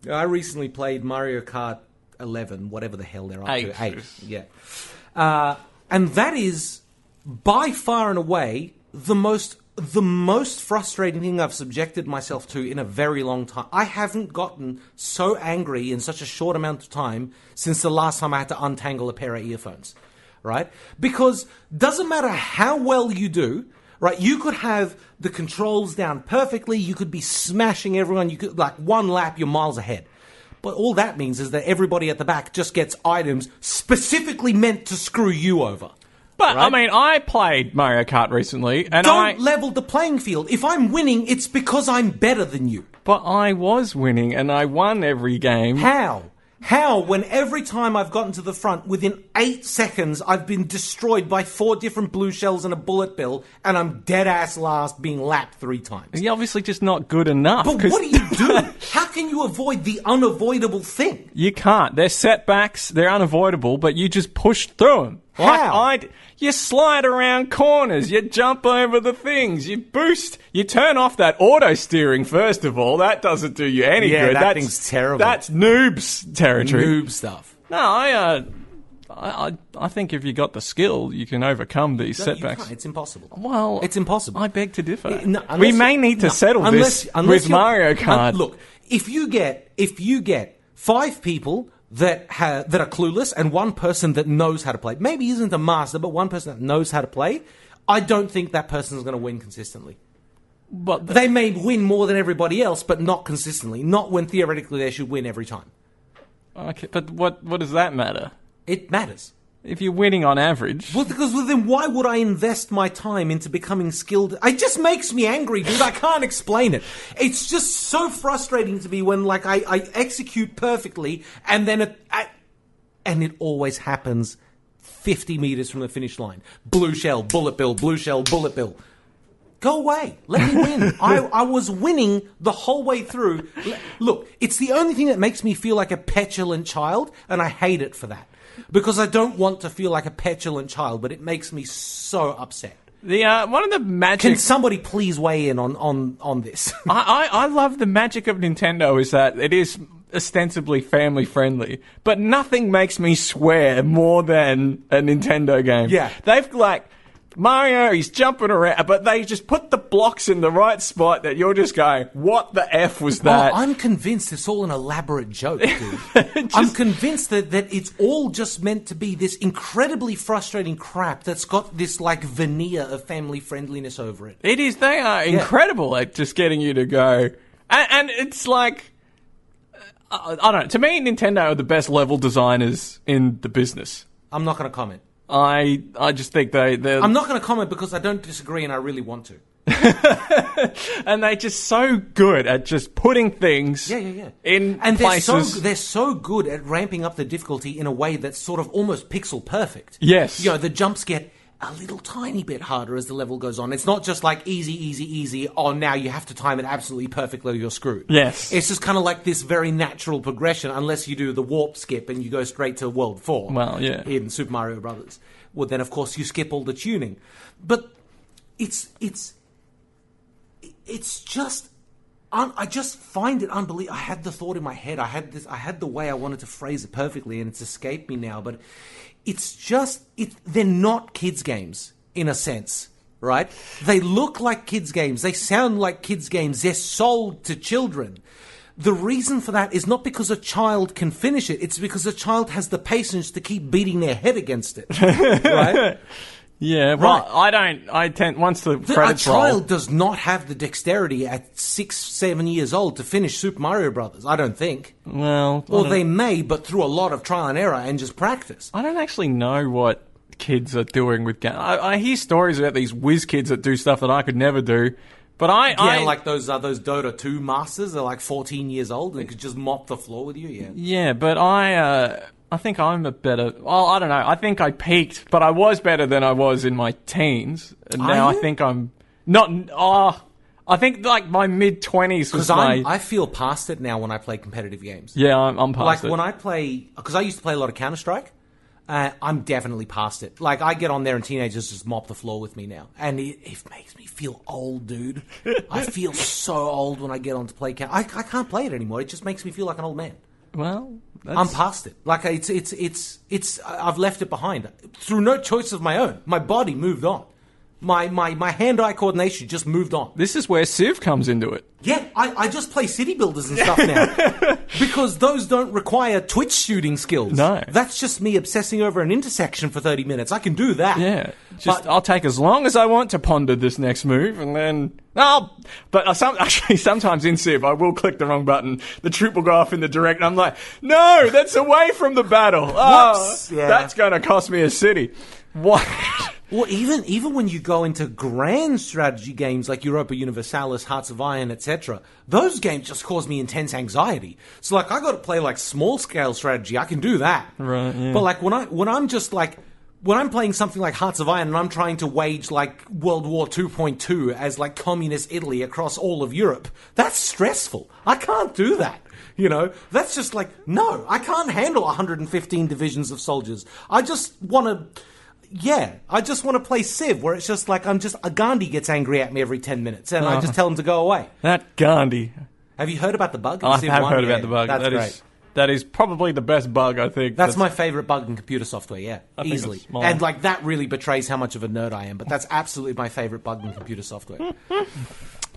I recently played Mario Kart 11, whatever the hell they're up to. 8, yeah. And that is, by far and away, the most frustrating thing I've subjected myself to in a very long time. I haven't gotten so angry in such a short amount of time since the last time I had to untangle a pair of earphones, right? Because doesn't matter how well you do, right? You could have the controls down perfectly. You could be smashing everyone. You could, like, one lap, you're miles ahead. But all that means is that everybody at the back just gets items specifically meant to screw you over. But, right? I mean, I played Mario Kart recently, and Don't level the playing field. If I'm winning, it's because I'm better than you. But I was winning, and I won every game. How? How, when every time I've gotten to the front, within 8 seconds, I've been destroyed by 4 different blue shells and a bullet bill, and I'm dead-ass last being lapped 3 times? You're obviously just not good enough. But what do you do? How can you avoid the unavoidable thing? You can't. They're setbacks, they're unavoidable, but you just push through them. How? You slide around corners, you jump over the things, you boost, you turn off that auto steering first of all. That doesn't do you any good. That thing's terrible. That's noobs territory. Noob stuff. No, I think if you got the skill, you can overcome these setbacks. It's impossible. Well, it's impossible. I beg to differ. We may need to settle this with Mario Kart. Look, if you get 5 people that are clueless and 1 person that knows how to play, maybe isn't a master, but 1 person that knows how to play, I don't think that person's going to win consistently. But they may win more than everybody else, but not consistently. Not when theoretically they should win every time. Okay, but what does that matter? It matters. If you're winning on average. Well, because then why would I invest my time into becoming skilled? It just makes me angry, dude. I can't explain it. It's just so frustrating to me when, like, I execute perfectly and then it always happens 50 meters from the finish line. Blue shell, bullet bill, blue shell, bullet bill. Go away. Let me win. I was winning the whole way through. Look, it's the only thing that makes me feel like a petulant child, and I hate it for that. Because I don't want to feel like a petulant child, but it makes me so upset. The one of the magic. Can somebody please weigh in on this? I love the magic of Nintendo is that it is ostensibly family friendly, but nothing makes me swear more than a Nintendo game. Yeah, they've Mario, he's jumping around, but they just put the blocks in the right spot that you're just going, what the F was that? Oh, I'm convinced it's all an elaborate joke, dude. I'm convinced that it's all just meant to be this incredibly frustrating crap that's got this, like, veneer of family friendliness over it. It is. They are incredible at just getting you to go. And it's like, I don't know. To me, Nintendo are the best level designers in the business. I'm not going to comment. I just think they're... I'm not going to comment because I don't disagree and I really want to. And they're just so good at just putting things in places. They're so good at ramping up the difficulty in a way that's sort of almost pixel perfect. Yes. You know, the jumps get a little tiny bit harder as the level goes on. It's not just like easy, oh, now you have to time it absolutely perfectly or you're screwed. Yes. It's just kind of like this very natural progression unless you do the warp skip and you go straight to World 4. Well, yeah. In Super Mario Brothers. Well, then, of course, you skip all the tuning. But it's just... I just find it unbelievable. I had the thought in my head. I had the way I wanted to phrase it perfectly, and it's escaped me now. But it's just... they're not kids' games, in a sense, right? They look like kids' games. They sound like kids' games. They're sold to children. the reason for that is not because a child can finish it. It's because a child has the patience to keep beating their head against it. Right? Yeah, well, right. I tend, once the credits roll... A child roll, does not have the dexterity at 6, 7 years old to finish Super Mario Brothers, I don't think. Well... Or they may, but through a lot of trial and error and just practice. I don't actually know what kids are doing with games. I hear stories about these whiz kids that do stuff that I could never do. But like those Dota 2 masters are like 14 years old and they could just mop the floor with you, yeah. Yeah, but I think I'm a better... Well, I don't know. I think I peaked, but I was better than I was in my teens. And now I think I'm not... I think like my mid-20s was I feel past it now when I play competitive games. Yeah, I'm past it. Like when I play... Because I used to play a lot of Counter-Strike. I'm definitely past it. Like, I get on there and teenagers just mop the floor with me now. And it makes me feel old, dude. I feel so old when I get on to play Counter. I can't play it anymore. It just makes me feel like an old man. Well... I'm past it. Like, it's I've left it behind. Through no choice of my own. My body moved on. My hand-eye coordination just moved on. This is where Civ comes into it. Yeah, I just play city builders and stuff now. Because those don't require twitch shooting skills. No. That's just me obsessing over an intersection for 30 minutes. I can do that. Yeah. I'll take as long as I want to ponder this next move, and then... sometimes in Civ, I will click the wrong button. The troop will go off in the direct, and I'm like, no, that's away from the battle. Oh, that's going to cost me a city. What? Well, even when you go into grand strategy games like Europa Universalis, Hearts of Iron, etc., those games just cause me intense anxiety. So, like, I got to play like small scale strategy. I can do that, right? Yeah. But like when I'm playing something like Hearts of Iron and I'm trying to wage like World War 2.2 as like communist Italy across all of Europe, that's stressful. I can't do that. You know, that's just like, no, I can't handle 115 divisions of soldiers. I just want to play Civ, where it's just like Gandhi gets angry at me every 10 minutes, and I just tell him to go away. That Gandhi. Have you heard about the bug? I have heard about the bug. That's great. That is probably the best bug, I think. That's my favourite bug in computer software, yeah. Easily. And like that really betrays how much of a nerd I am, but that's absolutely my favourite bug in computer software.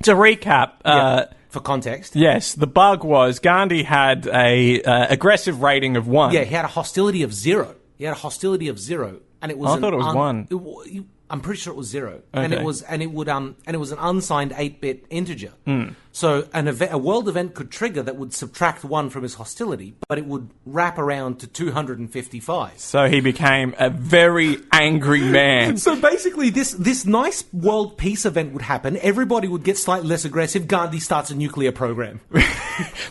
To recap... for context. Yes, the bug was Gandhi had a aggressive rating of 1. Yeah, he had a hostility of 0. And it was I thought it was 1. I'm pretty sure it was 0. Okay. And it was an unsigned 8-bit integer. So a world event could trigger that would subtract 1 from his hostility, but it would wrap around to 255. So he became a very angry man. So basically this nice world peace event would happen, everybody would get slightly less aggressive, Gandhi starts a nuclear program.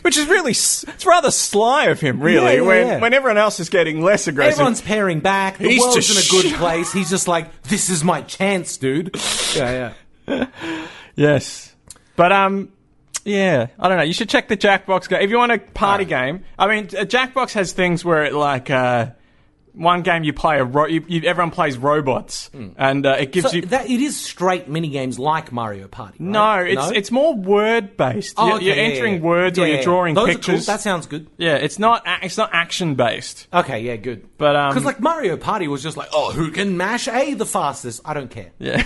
Which is really, it's rather sly of him, really, when everyone else is getting less aggressive. Everyone's paring back, the world's in a good place, he's just like, this is my chance, dude. Yeah. Yes. But, yeah, I don't know. You should check the Jackbox game. If you want a party game, I mean, Jackbox has things where it one game you play everyone plays robots, and it gives you that. It is straight mini games like Mario Party. Right? No, it's more word based. You're entering words or you're drawing Those pictures. Are cool. That sounds good. Yeah, it's not action based. Okay, yeah, good. But because like Mario Party was just like, who can mash A the fastest? I don't care. Yeah.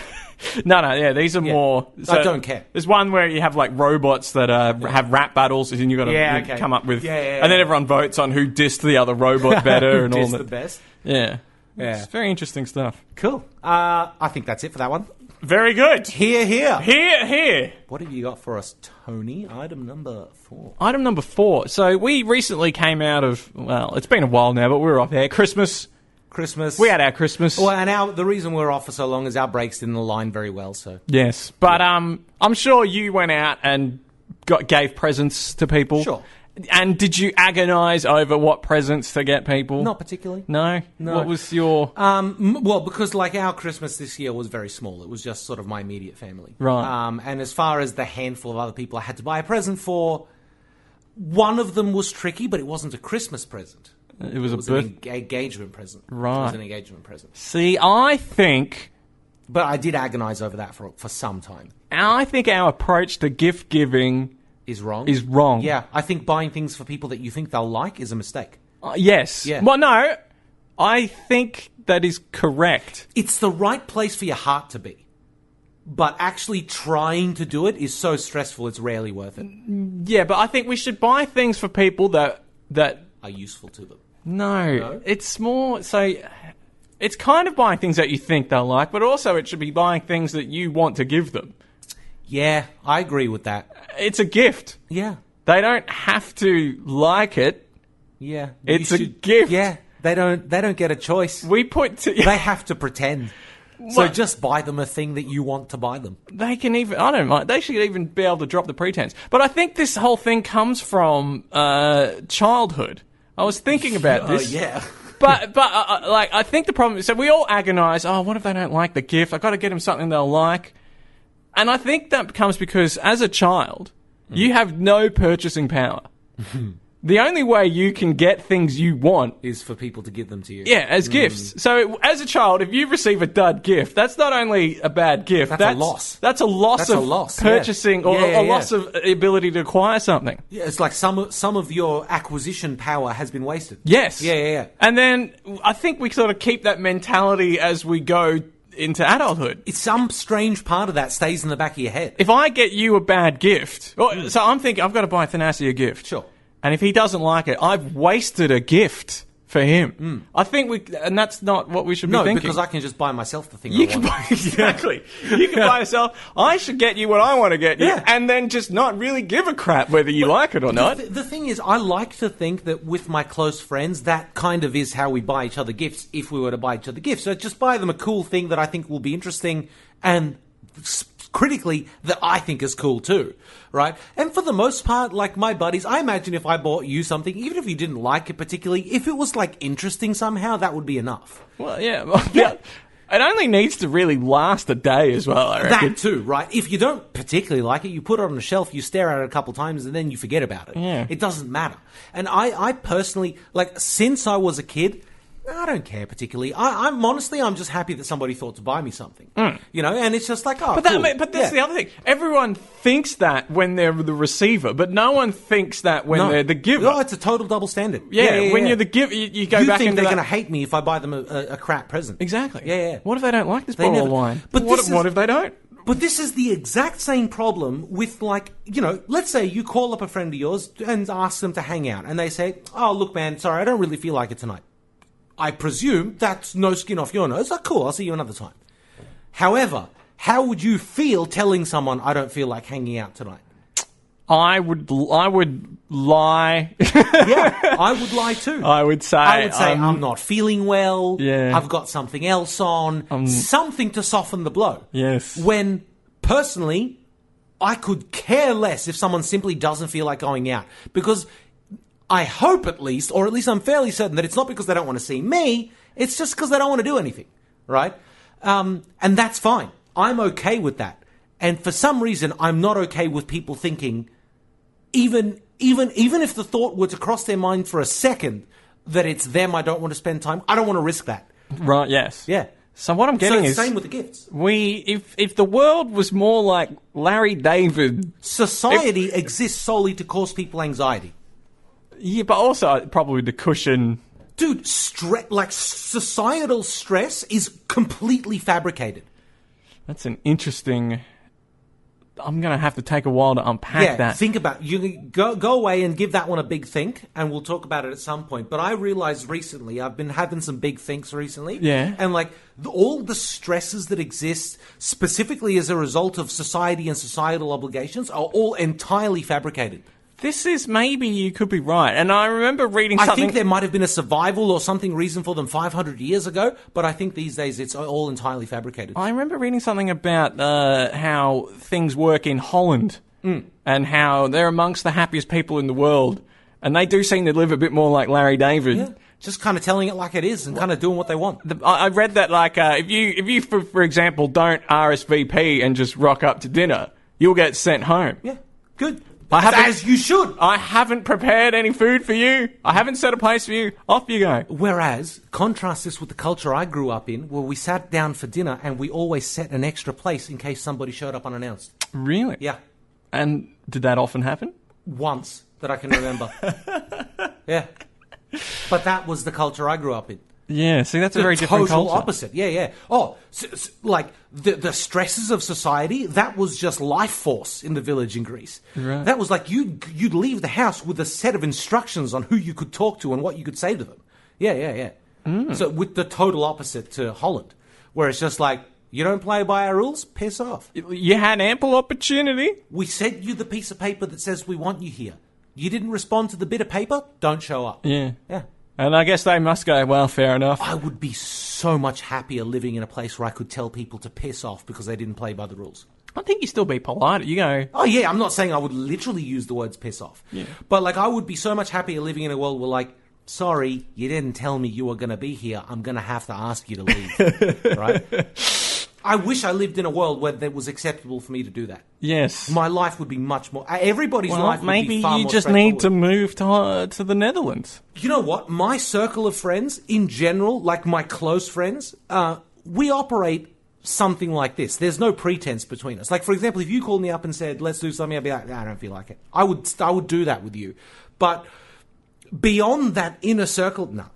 No, these are more... I don't care. There's one where you have, like, robots that have rap battles, and you've got to come up with... And then everyone votes on who dissed the other robot better and all that. the best. Yeah. It's very interesting stuff. Cool. I think that's it for that one. Very good. Here. What have you got for us, Tony? Item number 4. So we recently came out of... Well, it's been a while now, but we were off air. Christmas. We had our Christmas. Well, and the reason we're off for so long is our breaks didn't align very well, so... Yes, but I'm sure you went out and gave presents to people. Sure. And did you agonise over what presents to get people? Not particularly. No? What was your... Well, because like our Christmas this year was very small. It was just sort of my immediate family. Right. And as far as the handful of other people I had to buy a present for, one of them was tricky, but it wasn't a Christmas present. It was an engagement present. Right. It was an engagement present. See, I think... But I did agonise over that for some time. I think our approach to gift giving... Is wrong? Yeah, I think buying things for people that you think they'll like is a mistake. Yes. Yeah. Well, no, I think that is correct. It's the right place for your heart to be. but actually trying to do it is so stressful, it's rarely worth it. Yeah, but I think we should buy things for people that Are useful to them. No, it's more so. It's kind of buying things that you think they'll like, but also it should be buying things that you want to give them. Yeah, I agree with that. It's a gift. Yeah. They don't have to like it. Yeah. It's a gift. Yeah. They don't get a choice. They have to pretend. So just buy them a thing that you want to buy them. They can even, I don't mind, they should even be able to drop the pretense. But I think this whole thing comes from childhood. I was thinking about this. Yeah. But I think the problem is, so we all agonize, oh, what if they don't like the gift? I've got to get them something they'll like. And I think that comes because as a child, you have no purchasing power. The only way you can get things you want is for people to give them to you. Yeah, as gifts. So as a child, if you receive a dud gift, that's not only a bad gift. That's a loss. That's a loss of purchasing or a loss of ability to acquire something. Yeah, it's like some of your acquisition power has been wasted. Yes. Yeah. And then I think we sort of keep that mentality as we go into adulthood. It's some strange part of that stays in the back of your head. If I get you a bad gift, so I'm thinking I've got to buy Thanasi a gift. Sure. And if he doesn't like it, I've wasted a gift for him. I think and that's not what we should be thinking. No, because I can just buy myself the thing you can buy, exactly. You can buy yourself, I should get you what I want to get you, and then just not really give a crap whether you like it or not. The thing is, I like to think that with my close friends, that kind of is how we buy each other gifts, if we were to buy each other gifts. So just buy them a cool thing that I think will be interesting, and critically, that I think is cool too, right? And for the most part, like my buddies, I imagine if I bought you something, even if you didn't like it particularly, if it was like interesting somehow, that would be enough. Well, yeah. It only needs to really last a day as well, I reckon. That too, right? If you don't particularly like it, you put it on the shelf, you stare at it a couple of times, and then you forget about it. Yeah. It doesn't matter. And I personally, like, since I was a kid, I don't care particularly. I'm honestly, I'm just happy that somebody thought to buy me something. You know, and it's just like, oh, but cool. But that's the other thing. Everyone thinks that when they're the receiver, but no one thinks that when they're the giver. No, it's a total double standard. Yeah, when you're the giver, you go back into think they're going to hate me if I buy them a crap present. Exactly. Yeah. What if they don't like this bottle of wine? But what if they don't? But this is the exact same problem with, like, you know, let's say you call up a friend of yours and ask them to hang out, and they say, oh, look, man, sorry, I don't really feel like it tonight. I presume that's no skin off your nose. Oh, cool, I'll see you another time. However, how would you feel telling someone, I don't feel like hanging out tonight? I would lie. Yeah, I would lie too. I would say I'm not feeling well. Yeah. I've got something else on. Something to soften the blow. Yes. When, personally, I could care less if someone simply doesn't feel like going out. Because I hope at least, or at least I'm fairly certain that it's not because they don't want to see me, it's just because they don't want to do anything, right? And that's fine. I'm okay with that. And for some reason, I'm not okay with people thinking, even if the thought were to cross their mind for a second, that it's them I don't want to spend time, I don't want to risk that. Right, yes. Yeah. So what I'm getting is... same with the gifts. If the world was more like Larry David... Society exists solely to cause people anxiety. Yeah, but also probably to cushion... Dude, societal stress is completely fabricated. That's an interesting... I'm going to have to take a while to unpack that. Think about it. You go away and give that one a big think, and we'll talk about it at some point. But I realized recently, I've been having some big thinks recently. Yeah. And like all the stresses that exist specifically as a result of society and societal obligations are all entirely fabricated. This is, maybe you could be right. And I remember reading something... I think there might have been a survival or something reason for them 500 years ago, but I think these days it's all entirely fabricated. I remember reading something about how things work in Holland and how they're amongst the happiest people in the world. And they do seem to live a bit more like Larry David. Yeah. Just kind of telling it like it is and kind of doing what they want. I read that, like, if you for example, don't RSVP and just rock up to dinner, you'll get sent home. Yeah, good. As you should. I haven't prepared any food for you. I haven't set a place for you. Off you go. Whereas, contrast this with the culture I grew up in, where we sat down for dinner and we always set an extra place in case somebody showed up unannounced. Really? Yeah. And did that often happen? Once, that I can remember. Yeah. But that was the culture I grew up in. Yeah, see, that's a very different total culture. opposite. Yeah. Oh, like the stresses of society, that was just life force in the village in Greece. Right. That was like you'd leave the house with a set of instructions on who you could talk to and what you could say to them. Yeah. So with the total opposite to Holland, where it's just like, you don't play by our rules, piss off. You had ample opportunity. We sent you the piece of paper that says we want you here. You didn't respond to the bit of paper, don't show up. Yeah. Yeah. And I guess they must go, well, fair enough. I would be so much happier living in a place where I could tell people to piss off because they didn't play by the rules. I think you still be polite. You go, Oh, yeah, I'm not saying I would literally use the words piss off. Yeah. But, like, I would be so much happier living in a world where, like, sorry, you didn't tell me you were going to be here. I'm going to have to ask you to leave. Right? I wish I lived in a world where it was acceptable for me to do that. yes. My life would be much more... Everybody's Well, life would maybe be far you more just need to straightforward. move to the Netherlands. You know what? My circle of friends, in general, like my close friends, we operate something like this. There's no pretense between us. Like, for example, if you called me up and said, let's do something, I'd be like, I don't feel like it. I would do that with you. But beyond that inner circle, no.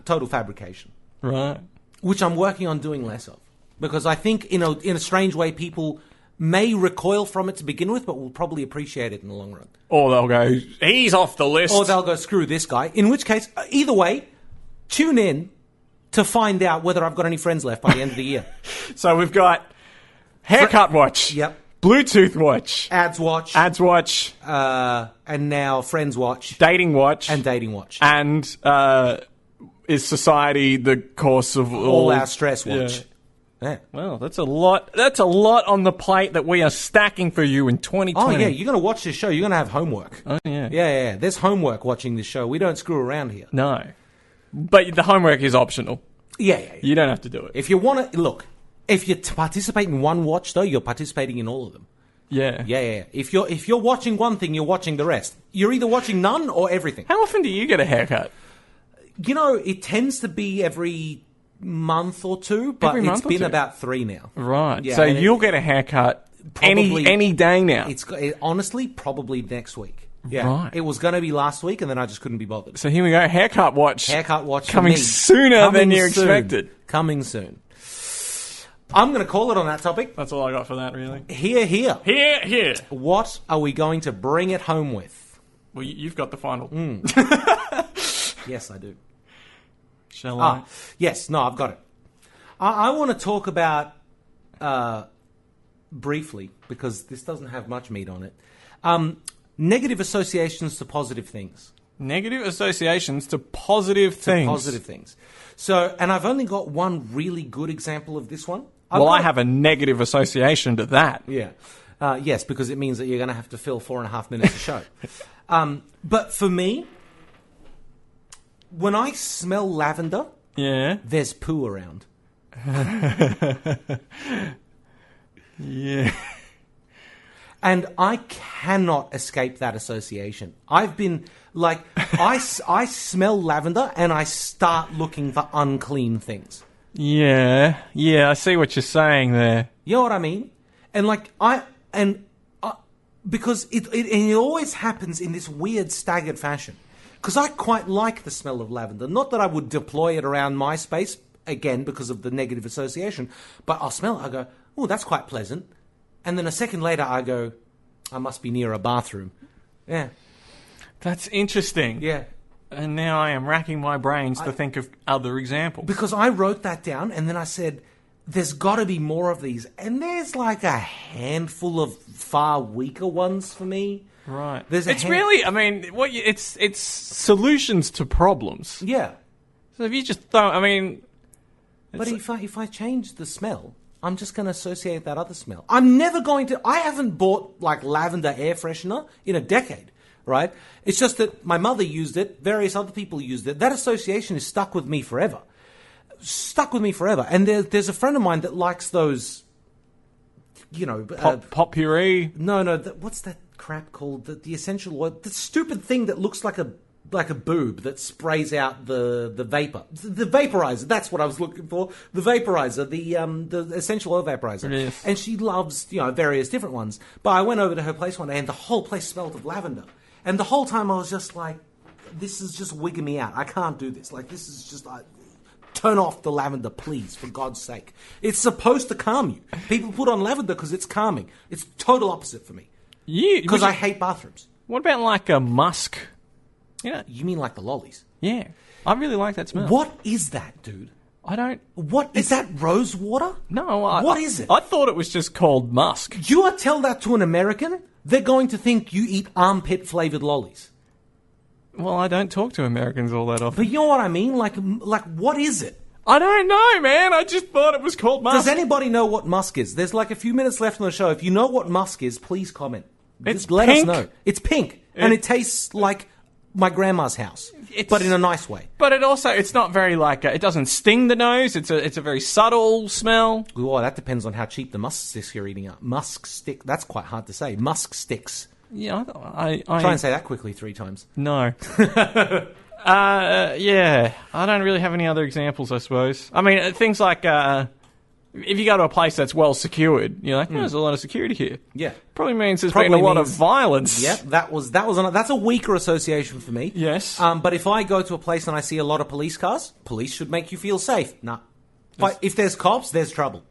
Total fabrication. Right. Which I'm working on doing less of. Because I think, in a strange way, people may recoil from it to begin with, but will probably appreciate it in the long run. Or they'll go, he's off the list. Or they'll go, screw this guy. In which case, either way, tune in to find out whether I've got any friends left by the end of the year. So we've got haircut watch. Yep. Bluetooth watch. Ads watch. Watch. And now friends watch. Dating watch. And dating watch. And is society the cause of all our stress watch. Yeah. Well, that's a lot. That's a lot on the plate that we are stacking for you in 2020. Oh, yeah, you're going to watch this show. You're going to have homework. Oh, yeah. Yeah. There's homework watching this show. We don't screw around here. No. But the homework is optional. Yeah. You don't have to do it. If you want to... Look, if you participate in one watch, though, you're participating in all of them. Yeah. Yeah. If you're watching one thing, you're watching the rest. You're either watching none or everything. How often do you get a haircut? You know, it tends to be every month or two, but it's been about 3 now. Right. Yeah, so you'll get a haircut any day now. Honestly, probably next week. Yeah. Right. It was going to be last week, and then I just couldn't be bothered. So here we go. Haircut watch. Coming sooner than you expected. Coming soon. I'm going to call it on that topic. That's all I got for that, really. Here. What are we going to bring it home with? Well, you've got the final. Yes, I do. Shall I? Yes, no, I've got it. I want to talk about, briefly, because this doesn't have much meat on it, negative associations to positive things. Negative associations to positive things. So, and I've only got one really good example of this one. I have a negative association to that. Yeah. Yes, because it means that you're going to have to fill 4.5 minutes of show. But for me, when I smell lavender, there's poo around. Yeah. And I cannot escape that association. I've been, like, I smell lavender and I start looking for unclean things. Yeah, I see what you're saying there. You know what I mean? And, like, because it always happens in this weird staggered fashion. Because I quite like the smell of lavender. Not that I would deploy it around my space, again, because of the negative association. But I'll smell it, I go, oh, that's quite pleasant. And then a second later, I go, I must be near a bathroom. Yeah. That's interesting. Yeah. And now I am racking my brains to think of other examples. Because I wrote that down, and then I said, there's got to be more of these. And there's like a handful of far weaker ones for me. Right. It's solutions to problems. Yeah. So if you just don't, But if I change the smell, I'm just going to associate that other smell. I'm never going to... I haven't bought, like, lavender air freshener in a decade, right? It's just that my mother used it, various other people used it. That association is stuck with me forever. And there's a friend of mine that likes those, you know... Potpourri? No, what's that crap called? The essential oil... The stupid thing that looks like a boob that sprays out the vapor. The vaporizer, that's what I was looking for. The vaporizer, the essential oil vaporizer. Yes. And she loves, various different ones. But I went over to her place one day and the whole place smelled of lavender. And the whole time I was just like, this is just wigging me out. I can't do this. Like, this is just... turn off the lavender, please, for God's sake. It's supposed to calm you. People put on lavender because it's calming. It's total opposite for me. Because I hate bathrooms. What about like a musk? You mean like the lollies? Yeah. I really like that smell. What is that, dude? I don't... What? Is that rose water? No. What is it? I thought it was just called musk. You tell that to an American, they're going to think you eat armpit-flavoured lollies. Well, I don't talk to Americans all that often. But you know what I mean? Like, what is it? I don't know, man. I just thought it was called musk. Does anybody know what musk is? There's like a few minutes left on the show. If you know what musk is, please comment. Just let us know. It's pink, and it tastes like my grandma's house, but in a nice way. But it's not very like, it doesn't sting the nose. It's a very subtle smell. Oh, that depends on how cheap the musk sticks you're eating are. Musk stick, that's quite hard to say. Musk sticks. Yeah, I try and say that quickly 3 times. No. Yeah, I don't really have any other examples, I suppose. I mean, things like, if you go to a place that's well secured, you're like, there's a lot of security here. Yeah. Probably means there's been a lot of violence. Yep, that's a weaker association for me. Yes. But if I go to a place and I see a lot of police cars, police should make you feel safe. Nah. But if there's cops, there's trouble.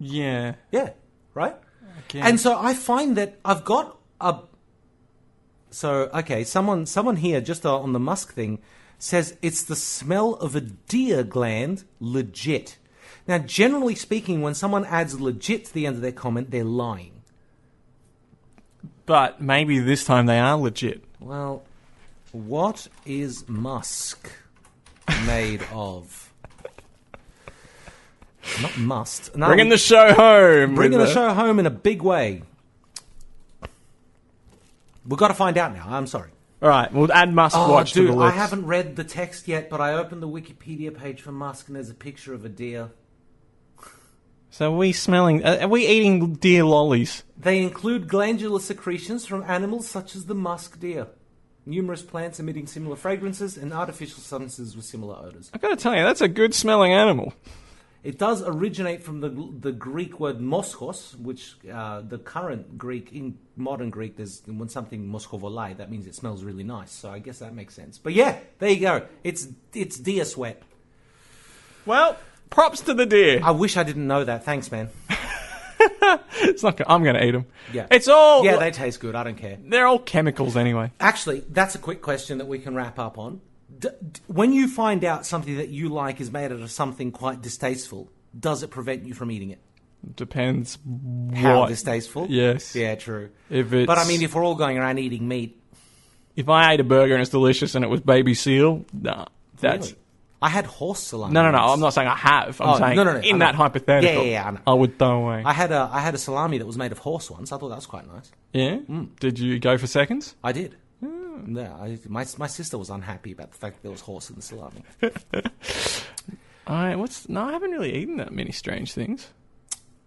Yeah. Yeah, right? And so I find that I've got a... So, okay, someone here, just on the musk thing, says it's the smell of a deer gland, legit. Now, generally speaking, when someone adds legit to the end of their comment, they're lying. But maybe this time they are legit. Well, what is musk made of? Not must. No, Bringing the show home. Bringing the show home in a big way. We've got to find out now. I'm sorry. All right, we'll add Musk Watch to the list. I haven't read the text yet, but I opened the Wikipedia page for musk, and there's a picture of a deer. So are we eating deer lollies? They include glandular secretions from animals such as the musk deer. Numerous plants emitting similar fragrances and artificial substances with similar odours. I've got to tell you, that's a good smelling animal. It does originate from the Greek word moskos, which the current Greek, in modern Greek, when something moskovolai, that means it smells really nice. So I guess that makes sense. But yeah, there you go. It's deer sweat. Well, props to the deer. I wish I didn't know that. Thanks, man. It's not. I'm going to eat them. Yeah. It's all. Yeah, they taste good. I don't care. They're all chemicals anyway. Actually, that's a quick question that we can wrap up on. When you find out something that you like is made out of something quite distasteful, does it prevent you from eating it? Depends how distasteful. Yes. Yeah, true. But I mean, if we're all going around eating meat, if I ate a burger and it's delicious and it was baby seal, nah, that's. Really? I had horse salami. No. I'm not saying I have. I'm saying in that hypothetical, yeah, I would throw away. I had a salami that was made of horse once. I thought that was quite nice. Yeah. Did you go for seconds? I did. Yeah, my sister was unhappy about the fact that there was horse in the salami. I haven't really eaten that many strange things.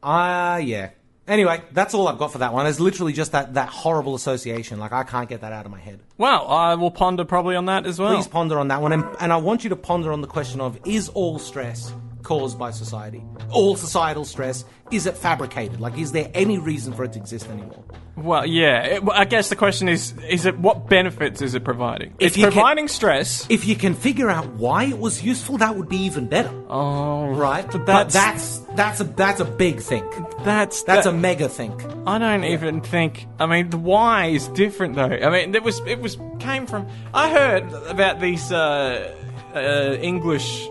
Yeah. Anyway, that's all I've got for that one. It's literally just that horrible association. Like, I can't get that out of my head. Well, I will ponder probably on that as well. Please ponder on that one. And I want you to ponder on the question of, is all stress caused by society? All societal stress, is it fabricated? Like, is there any reason for it to exist anymore? Well, yeah. I guess the question is it what benefits is it providing? It's providing stress. If you can figure out why it was useful, that would be even better. Oh, right. But that's a big think. That's a mega think. I don't even think. I mean, the why is different though. I mean, it came from. I heard about these English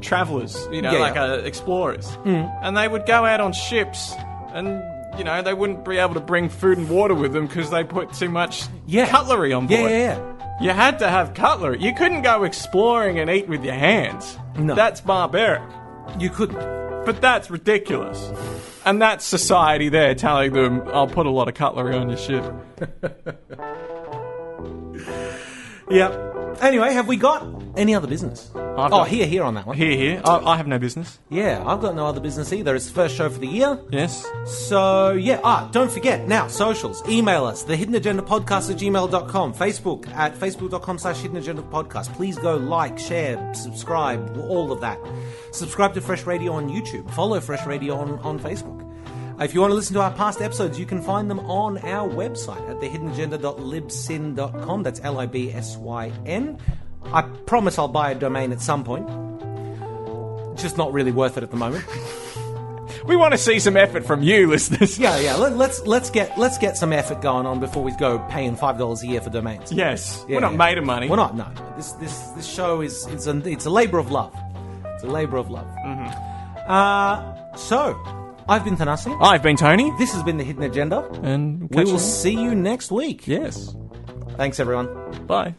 travellers, explorers, and they would go out on ships and. They wouldn't be able to bring food and water with them because they put too much cutlery on board. Yeah. You had to have cutlery. You couldn't go exploring and eat with your hands. No. That's barbaric. You couldn't. But that's ridiculous. And that's society there telling them, I'll put a lot of cutlery on your ship. Yep. Anyway, have we got any other business? Here on that one. Here. I have no business. Yeah, I've got no other business either. It's the first show for the year. Yes. So, yeah. Don't forget, now, socials. Email us, thehiddenagendapodcast@gmail.com. Facebook at facebook.com/hiddenagendapodcast. Please go like, share, subscribe, all of that. Subscribe to Fresh Radio on YouTube. Follow Fresh Radio on Facebook. If you want to listen to our past episodes, you can find them on our website at thehiddenagenda.libsyn.com. That's LIBSYN. I promise I'll buy a domain at some point. Just not really worth it at the moment. We want to see some effort from you, listeners. Yeah. Let's get some effort going on before we go paying $5 a year for domains. Yes, Yeah, we're not made of money. We're not. No. This show is it's a labor of love. It's a labor of love. So, I've been Thanasi. I've been Tony. This has been The Hidden Agenda. And we will see you next week. Yes. Thanks, everyone. Bye.